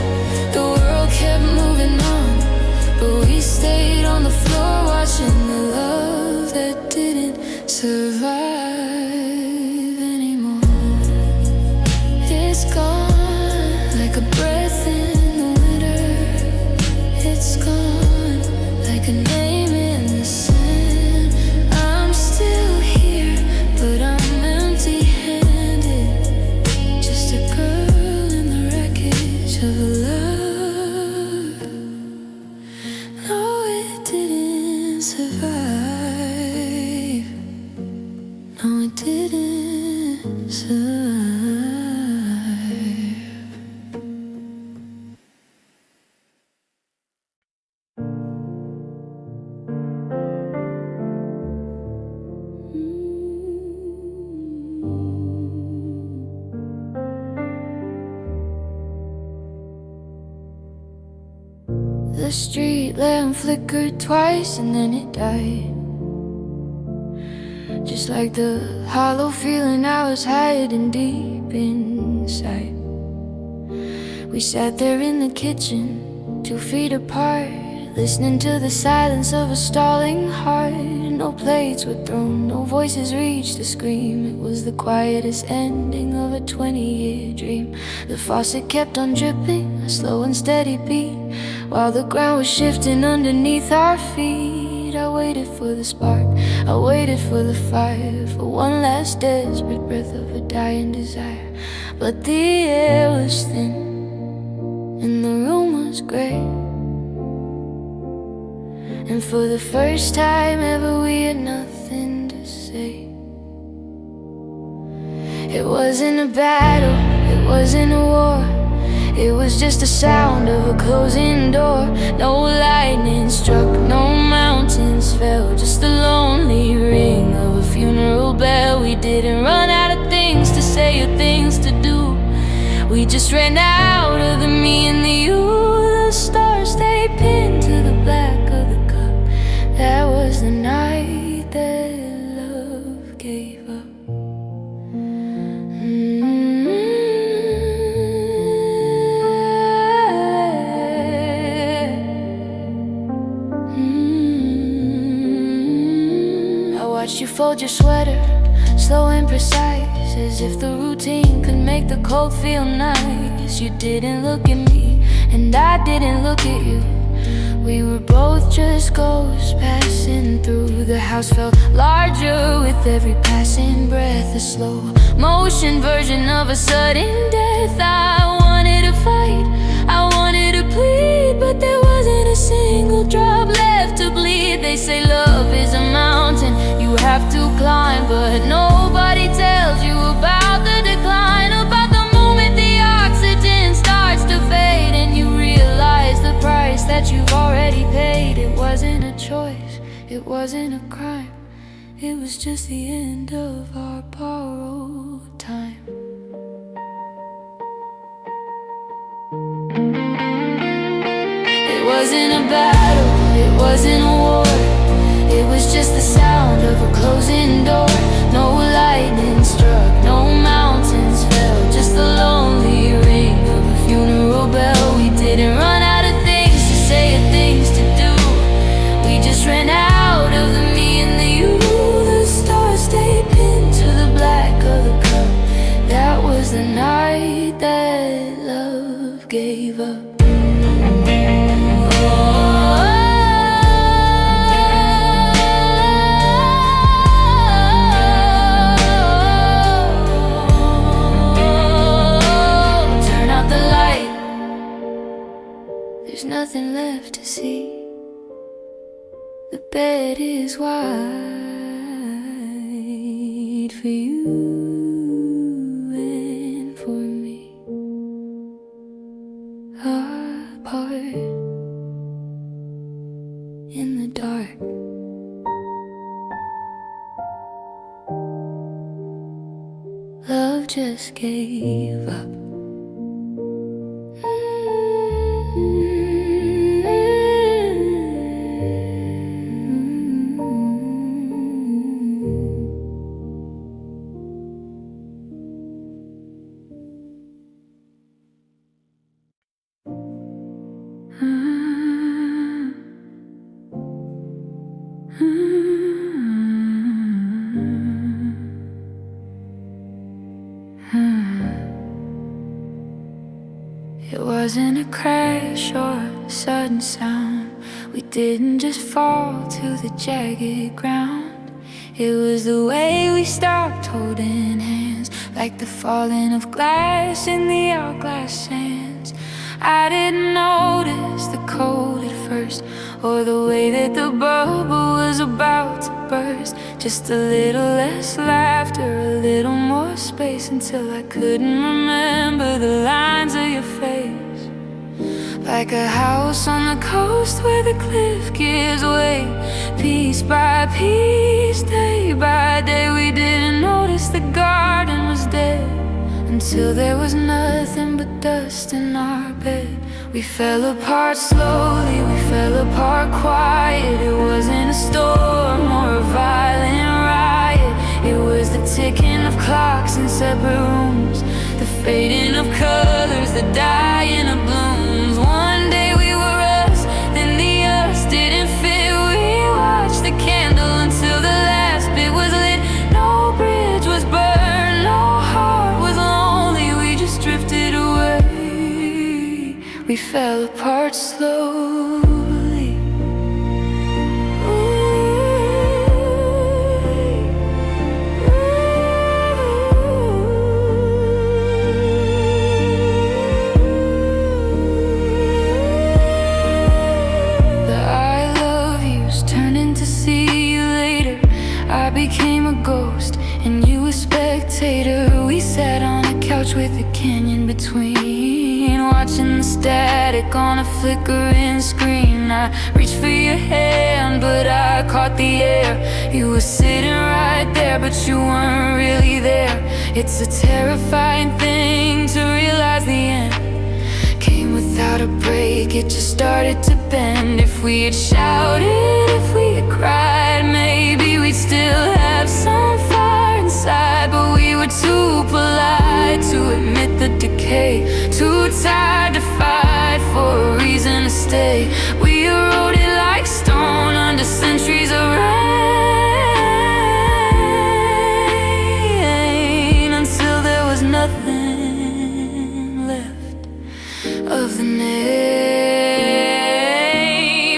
The world kept moving on, but we stayed on the floor watching the love that didn't survive anymore. It's gone like a breath in the winter. It's gone like a name in the sand. I'm still here, but I'm empty-handed. Just a girl in the wreckage of a love. No, it didn't survive. No, it didn't survive. The street lamp flickered twice and then it died. Just like the hollow feeling I was hiding deep inside. We sat there in the kitchen, 2 feet apart, listening to the silence of a stalling heart. No plates were thrown, no voices reached a scream. It was the quietest ending of a 20-year dream. The faucet kept on dripping, a slow and steady beat, while the ground was shifting underneath our feet. I waited for the spark, I waited for the fire, for one last desperate breath of a dying desire. But the air was thin and the room was gray, and for the first time ever we had nothing to say. It wasn't a battle, it wasn't a war, it was just the sound of a closing door. No lightning struck, no mountains fell, just the lonely ring of a funeral bell. We didn't run out of things to say or things to do, we just ran out of the me and the you. The stars, they pinned to the black of the cup. That was the night that love gave up. I watched you fold your sweater, slow and precise, as if the routine could make the cold feel nice. You didn't look at me, and I didn't look at you. We were both just ghosts passing through. The house felt larger with every passing breath, a slow motion version of a sudden death. I wanted to fight, I wanted to plead, but there wasn't a single drop left to bleed. They say love is a mountain you have to climb, but nobody tells you about the decline, about the moment the oxygen starts to fade and you realize the price that you've already paid. It wasn't a choice, it wasn't a crime, it was just the end of our borrowed time. It wasn't a battle, it wasn't a war, it was just the sound of a closing door. No lightning struck, no mountains fell, just the lonely ring of a funeral bell. We didn't run out of things to say or things to do, we just ran out bed is wide for you and for me, apart in the dark. Love just gave up. It wasn't a crash or a sudden sound. We didn't just fall to the jagged ground. It was the way we stopped holding hands, like the falling of glass in the hourglass sands. I didn't notice the cold at first, or the way that the bubble was about to burst. Just a little less laughter, a little more space, until I couldn't remember the lines of your face. Like a house on the coast where the cliff gives way, piece by piece, day by day. We didn't notice the garden was dead, until there was nothing but dust in our bed. We fell apart slowly, we fell apart quiet. It wasn't a storm or a violent riot. It was the ticking of clocks in separate rooms, the fading of colors, the dying of blooms. One day we were us, then the us didn't fit. We watched the candle until the last bit was lit. No bridge was burned, no heart was lonely. We just drifted away. We fell apart slowly. I became a ghost and you a spectator. We sat on a couch with a canyon between, watching the static on a flickering screen. I reached for your hand, but I caught the air. You were sitting right there, but you weren't really there. It's a terrifying thing to realize the end came without a break. It just started to bend. If we had shouted, if we had cried, maybe we'd still have some fire inside. But we were too polite to admit the decay, too tired to fight for a reason to stay. We eroded like stone under centuries of rain, until there was nothing left of the name.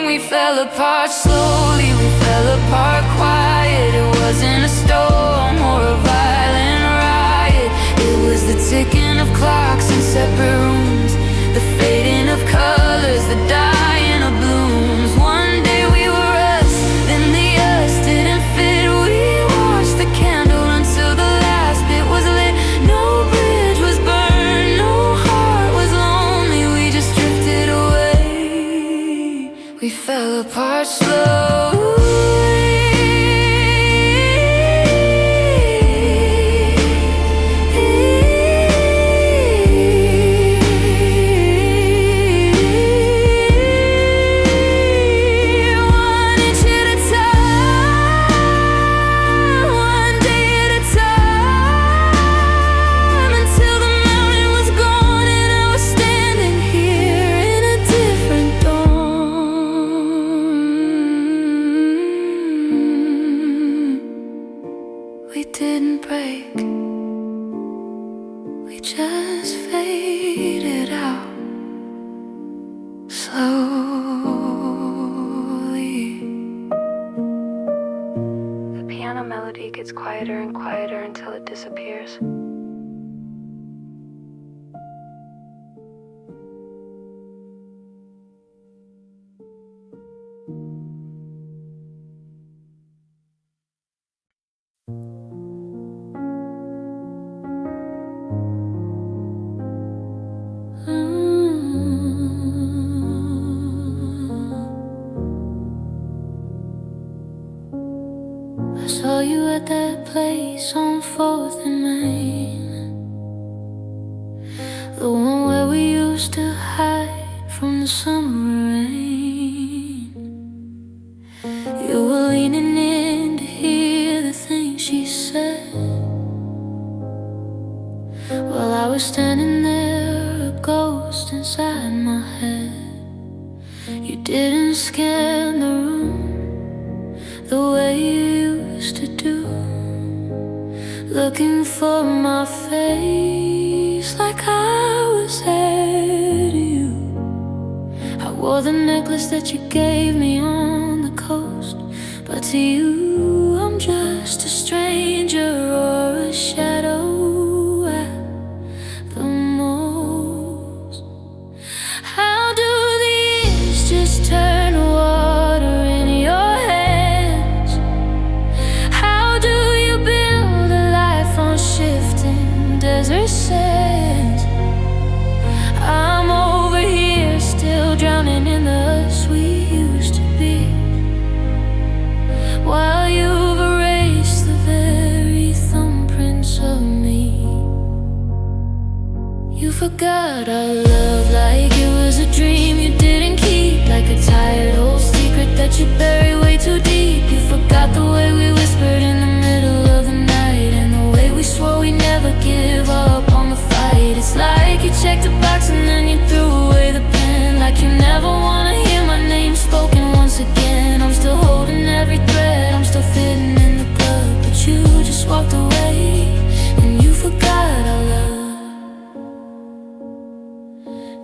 We fell apart slowly, we fell apart quiet. It wasn't a storm or a violent riot. It was the ticking of clocks in separate rooms, the fading of colors, the dying of blooms. One day we were us, then the us didn't fit. We watched the candle until the last bit was lit. No bridge was burned, no heart was lonely. We just drifted away. We fell apart slowly. We didn't break, we just faded out slowly. The piano melody gets quieter and quieter until it disappears. that place on 4th and Main, the one where we used to hide from the summer rain. You were leaning in to hear the things she said, while I was standing there, a ghost inside my head. You didn't scan the room the way you used to do, looking for my face like I was there to you. I wore the necklace that you gave me on the coast, but to you I'm just a stranger or a shadow at the most. How do the years just turn to water in your hands? How do you build a life on shifting desert sands? I'm over here still drowning in the us we used to be, while you've erased the very thumbprints of me. You forgot our love like it was a dream you didn't keep, like a tired old secret that you buried way too deep. You forgot the way we whispered in the middle of the night, and the way we swore we'd never give up on the fight. It's like you checked a box and then you threw away the pen, like you never wanna hear my name spoken once again. I'm still holding every thread, I'm still fitting in the club, but you just walked away and you forgot our love.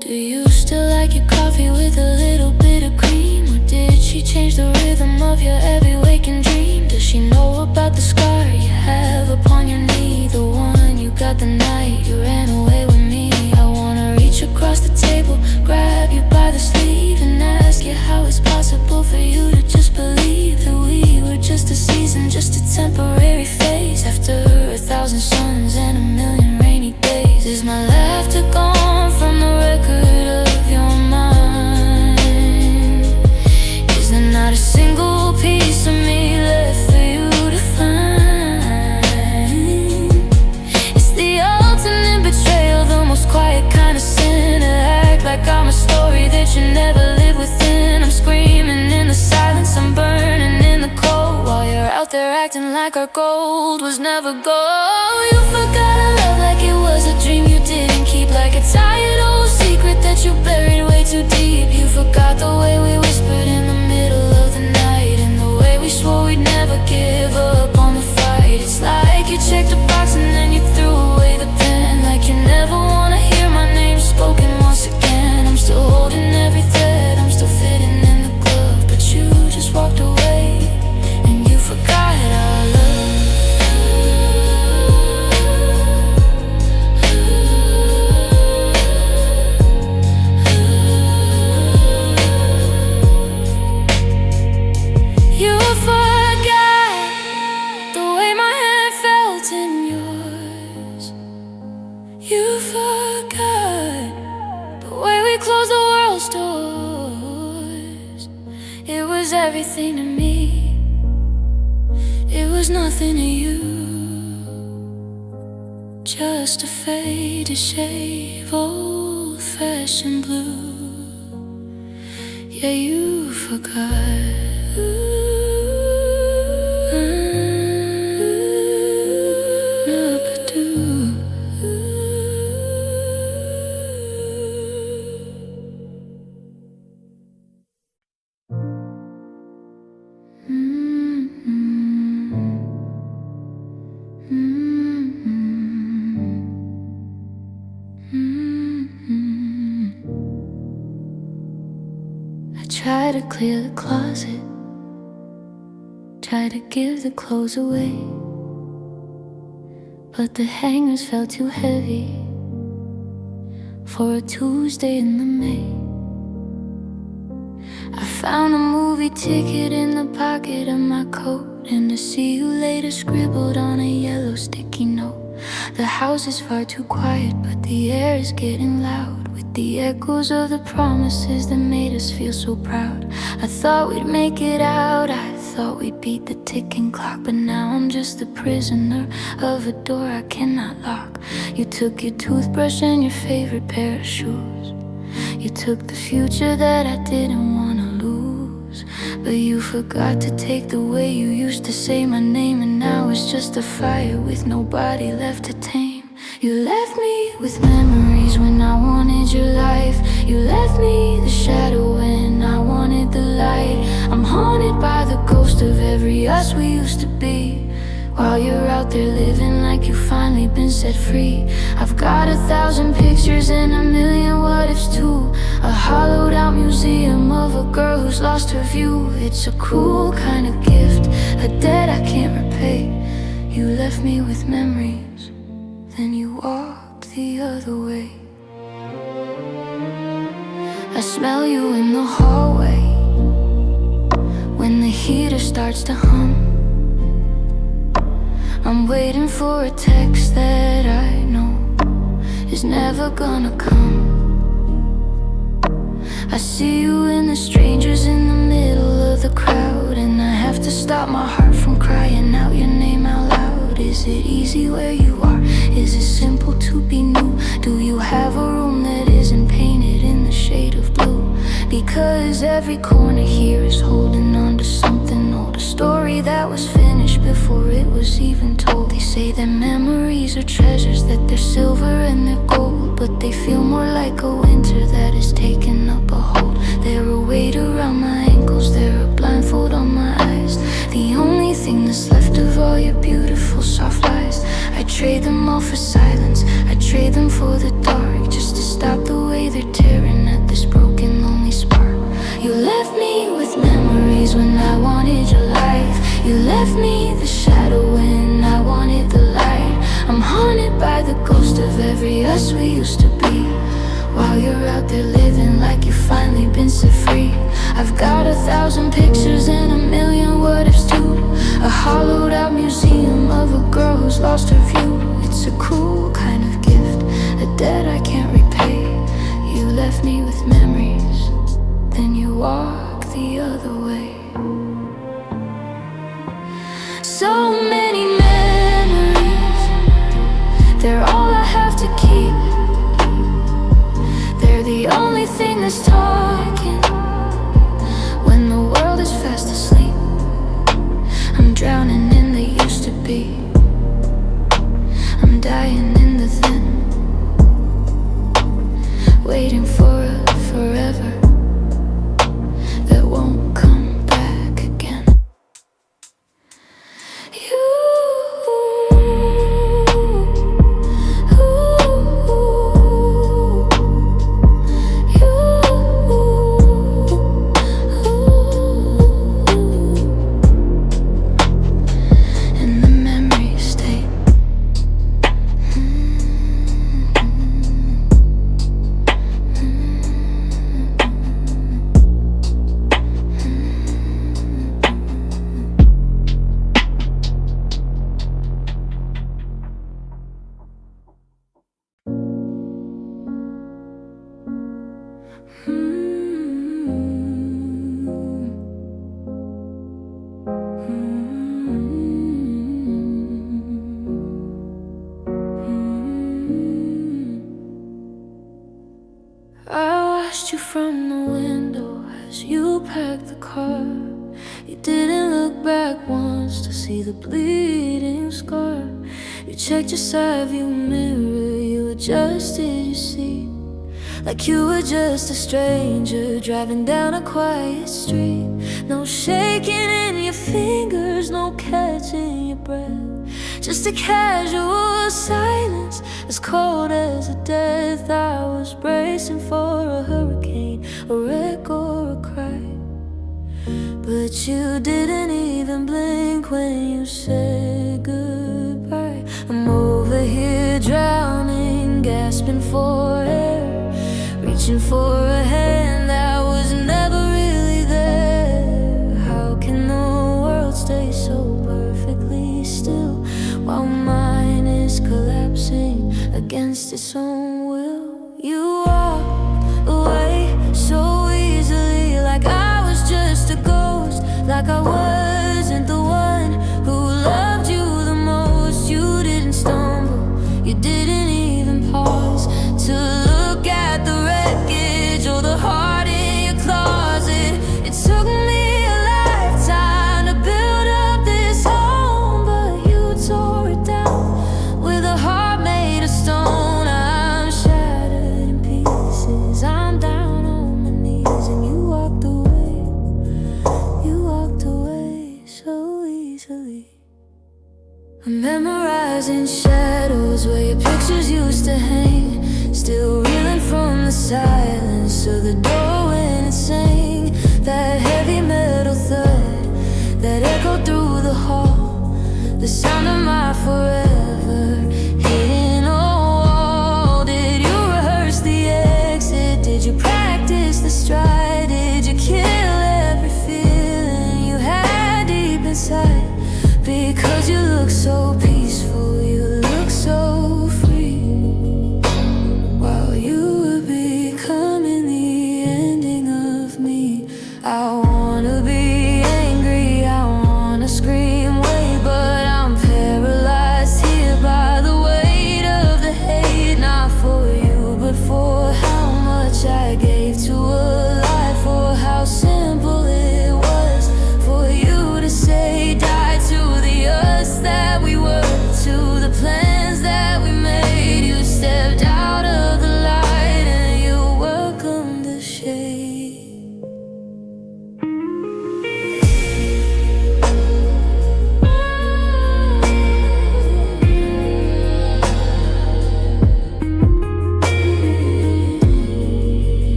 Do you still like your coffee with a little bit of cream, or did she change the rhythm of your every waking dream? Does she know about the scar you have upon your knee, the one you got the night you ran away with me? I wanna reach across the table, grab you by the sleeve, and ask you how it's possible for you to just believe that we were just a season, just a temporary phase, after 1,000 suns and 1,000,000 rainy days. Is my laughter gone from the record of your mind? Is there not a single piece of me left for you to find? It's the ultimate betrayal, the most quiet kind of sin, to act like I'm a story that you never lived within. I'm screaming in the silence, I'm burning in the cold, while you're out there acting like our gold was never gold. You forgot our love like it was a dream you didn't keep, like a tired old secret that you buried way too deep. You forgot the way we whispered in the middle of the night, and the way we swore we'd never give up on the fight. It's like you checked a box and then you threw away the pen, like you never wanna hear my name spoken once again. I'm still holding every thread, I'm still fitting in the glove, but you just walked away and you forgot our love. You forgot the way my hand felt in yours. You forgot the way we closed the world's doors. It was everything to me, it was nothing to you, just a faded shave, old-fashioned blue. Yeah, you forgot. I try to clear the closet, try to give the clothes away, but the hangers felt too heavy for a Tuesday in the May. I found a movie ticket in the pocket of my coat, and to see you later scribbled on a yellow sticky note. The house is far too quiet, but the air is getting loud with the echoes of the promises that made us feel so proud. I thought we'd make it out, I thought we'd beat the ticking clock, but now I'm just a prisoner of a door I cannot lock. You took your toothbrush and your favorite pair of shoes. You took the future that I didn't wanna lose. But you forgot to take the way you used to say my name, and now it's just a fire with nobody left to tame. You left me with memories when I wanted your life. You left me the shadow when I wanted the light. I'm haunted by the ghost of every us we used to be. While you're out there living like you've finally been set free. I've got 1,000 pictures and a million what ifs too. A hollowed out museum of a girl who's lost her view. It's a cruel kind of gift, a debt I can't repay. You left me with memories, then you walked the other way. I smell you in the hallway when the heater starts to hum. I'm waiting for a text that I know is never gonna come. I see you and the strangers in the middle of the crowd, and I have to stop my heart from crying out your name out loud. Is it easy where you are? Is it simple to be new? Do you have a room that isn't painted in the shade of blue? Because every corner here is holding on to something old, a story that was finished before it was even told. They say that memories are treasures, that they're silver and they're gold, but they feel more like a winter that is taking up a hold. They're a weight around my ankles, they're a blindfold on my eyes. The only thing that's left of all your beautiful soft lies. I trade them all for silence, I trade them for the dark, just to stop the way they're tearing at this broken, lonely spark. You left me with memories when I wanted your life. You left me the shadow when I wanted the light. I'm haunted by the ghost of every us we used to be. While you're out there living like you've finally been set free. I've got 1,000 pictures and a million what ifs too. A hollowed out museum of a girl who's lost her view. It's a cruel kind of gift, a debt I can't repay. You left me with memories, then you walked the other way. So many memories, they're all I have to keep. They're the only thing that's talking when the world is fast asleep. I'm drowning in the used to be. I'm dying in the then, waiting for a forever that won't come back again. I watched you from the window as you packed the car. You didn't look back once to see the bleeding scar. You checked your side view mirror, you adjusted your seat like you were just a stranger driving down a quiet street. No shaking in your fingers, no catching your breath, just a casual silence as cold as a death. I was bracing for a hurricane, a wreck or a cry, but you didn't even blink when you said goodbye. I'm over here drowning, gasping for air, reaching for a hand that was never really there. How can the world stay so perfectly still while mine is collapsing against its own will? You walked away so easily, like I was just a ghost, like I was eyes in shadows where your pictures used to hang, still reeling from the silence of the door when it sang. That heavy metal thud that echoed through the hall, the sound of my forever hitting a wall. Did you rehearse the exit? Did you practice the stride? Did you kill every feeling you had deep inside? Because you look so peaceful, you look so free, while you were becoming the ending of me. I wanna be angry, I wanna scream, wait, but I'm paralyzed here by the weight of the hate. Not for you, but for how much I gave to a lie, for how simple it was for you to say die to the us that we were, to the plans that we made. You stepped out of the light and you welcomed the shade.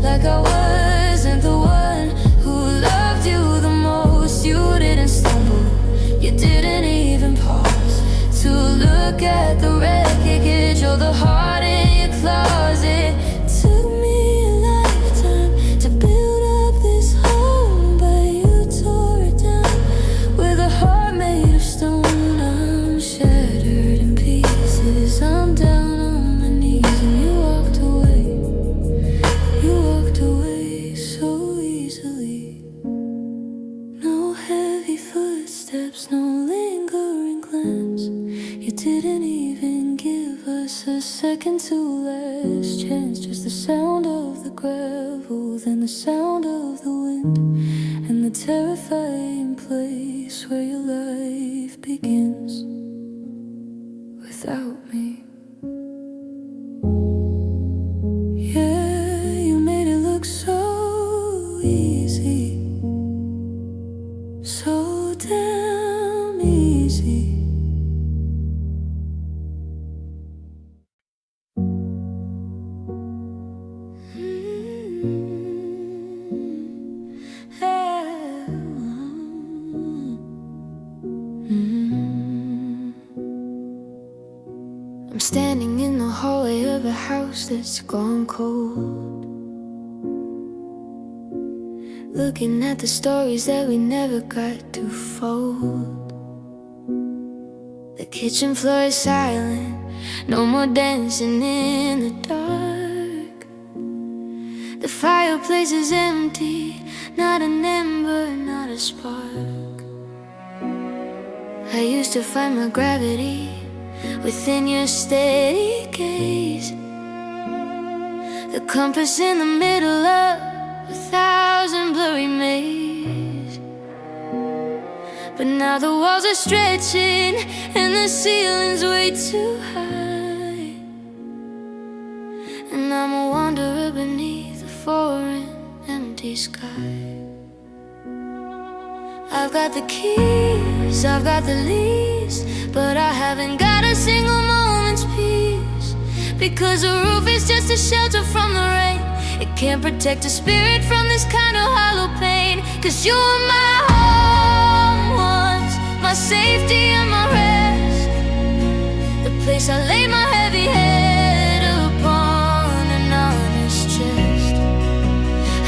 Like I wasn't the one who loved you the most. You didn't stumble, you didn't even pause to look at the wreckage or the heart in your closet. Took me a lifetime to build up this home, but you tore it down with a heart made of stone. I'm shattered in pieces, I'm down on my knees, and you walked away. You walked away so easily. No heavy footsteps, no lingering glance. You didn't even give us a second to last chance. Just the sound of the gravel, then the sound of the wind, and the terrifying place where your life begins without me. Yeah, you made it look so easy, so damn easy. I'm standing in the hallway of a house that's gone cold, looking at the stories that we never got to fold. The kitchen floor is silent, no more dancing in the dark. The fireplace is empty, not an ember, not a spark. I used to find my gravity within your steady gaze, the compass in the middle of 1,000 blurry mazes. But now the walls are stretching and the ceiling's way too high, and I'm a wanderer beneath a foreign empty sky. I've got the keys, I've got the lease, but I haven't got a single moment's peace, because a roof is just a shelter from the rain. It can't protect a spirit from this kind of hollow pain. Cause you were my home once, my safety and my rest, the place I lay my heavy head upon an honest chest.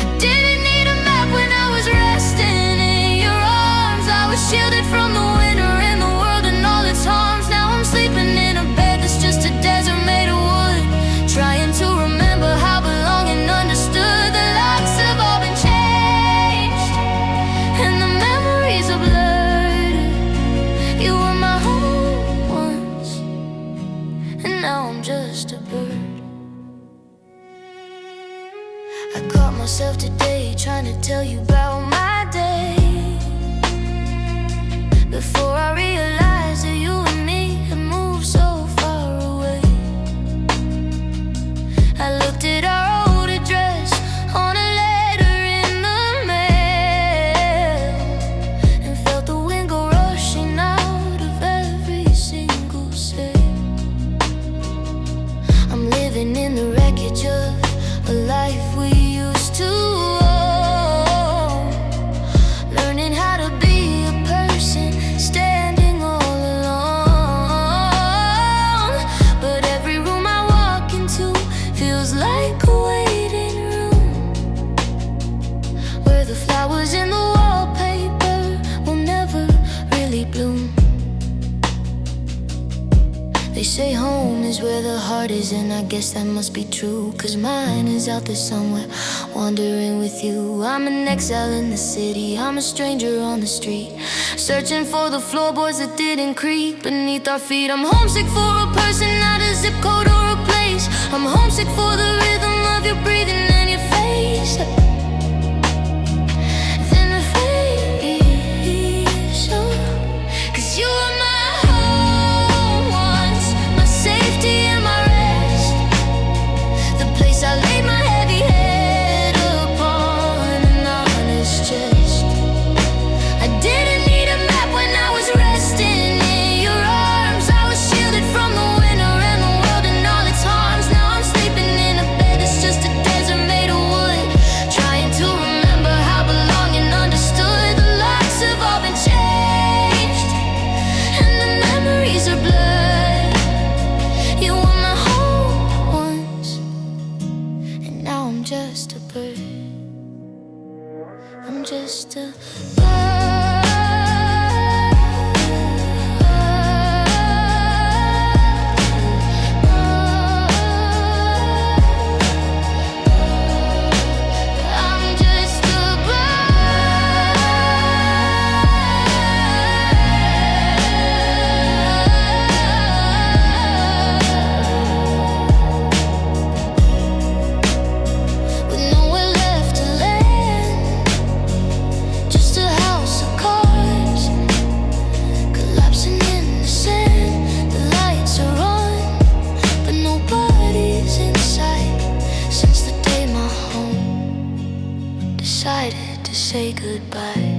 I didn't need a map when I was resting in your arms. I was shielded from the winter and the world and all its harms. Now I'm sleeping in a bed that's just a desert made of wood, trying to remember how belonging understood. The locks have all been changed and the memories are blurred. You were my home once, and now I'm just a bird. I caught myself today trying to tell you about my day, before I realized that you and me had moved so far away. in the wreckage of a life we used to own. Learning how to be a person, standing all alone. But every room I walk into feels like a waiting room, where the flowers in the wallpaper will never really bloom. They say home is where the heart is, and I guess that must be true, 'cause mine is out there somewhere, wandering with you. I'm an exile in the city, I'm a stranger on the street, searching for the floorboards that didn't creak beneath our feet. I'm homesick for a person, not a zip code or a place. I'm homesick for the rhythm of your breathing and your face. Then the face, oh, 'cause you are my I laid my heavy head upon an honest chest. I didn't need a map when I was resting in your arms. I was shielded from the winter and the world and all its harms. Now I'm sleeping in a bed that's just a desert made of wood, trying to remember how belonging understood. The locks have all been changed and the memories are blurred. You were my home once, now I'm just a bird. I'm just a bird. I'm just a decided to say goodbye.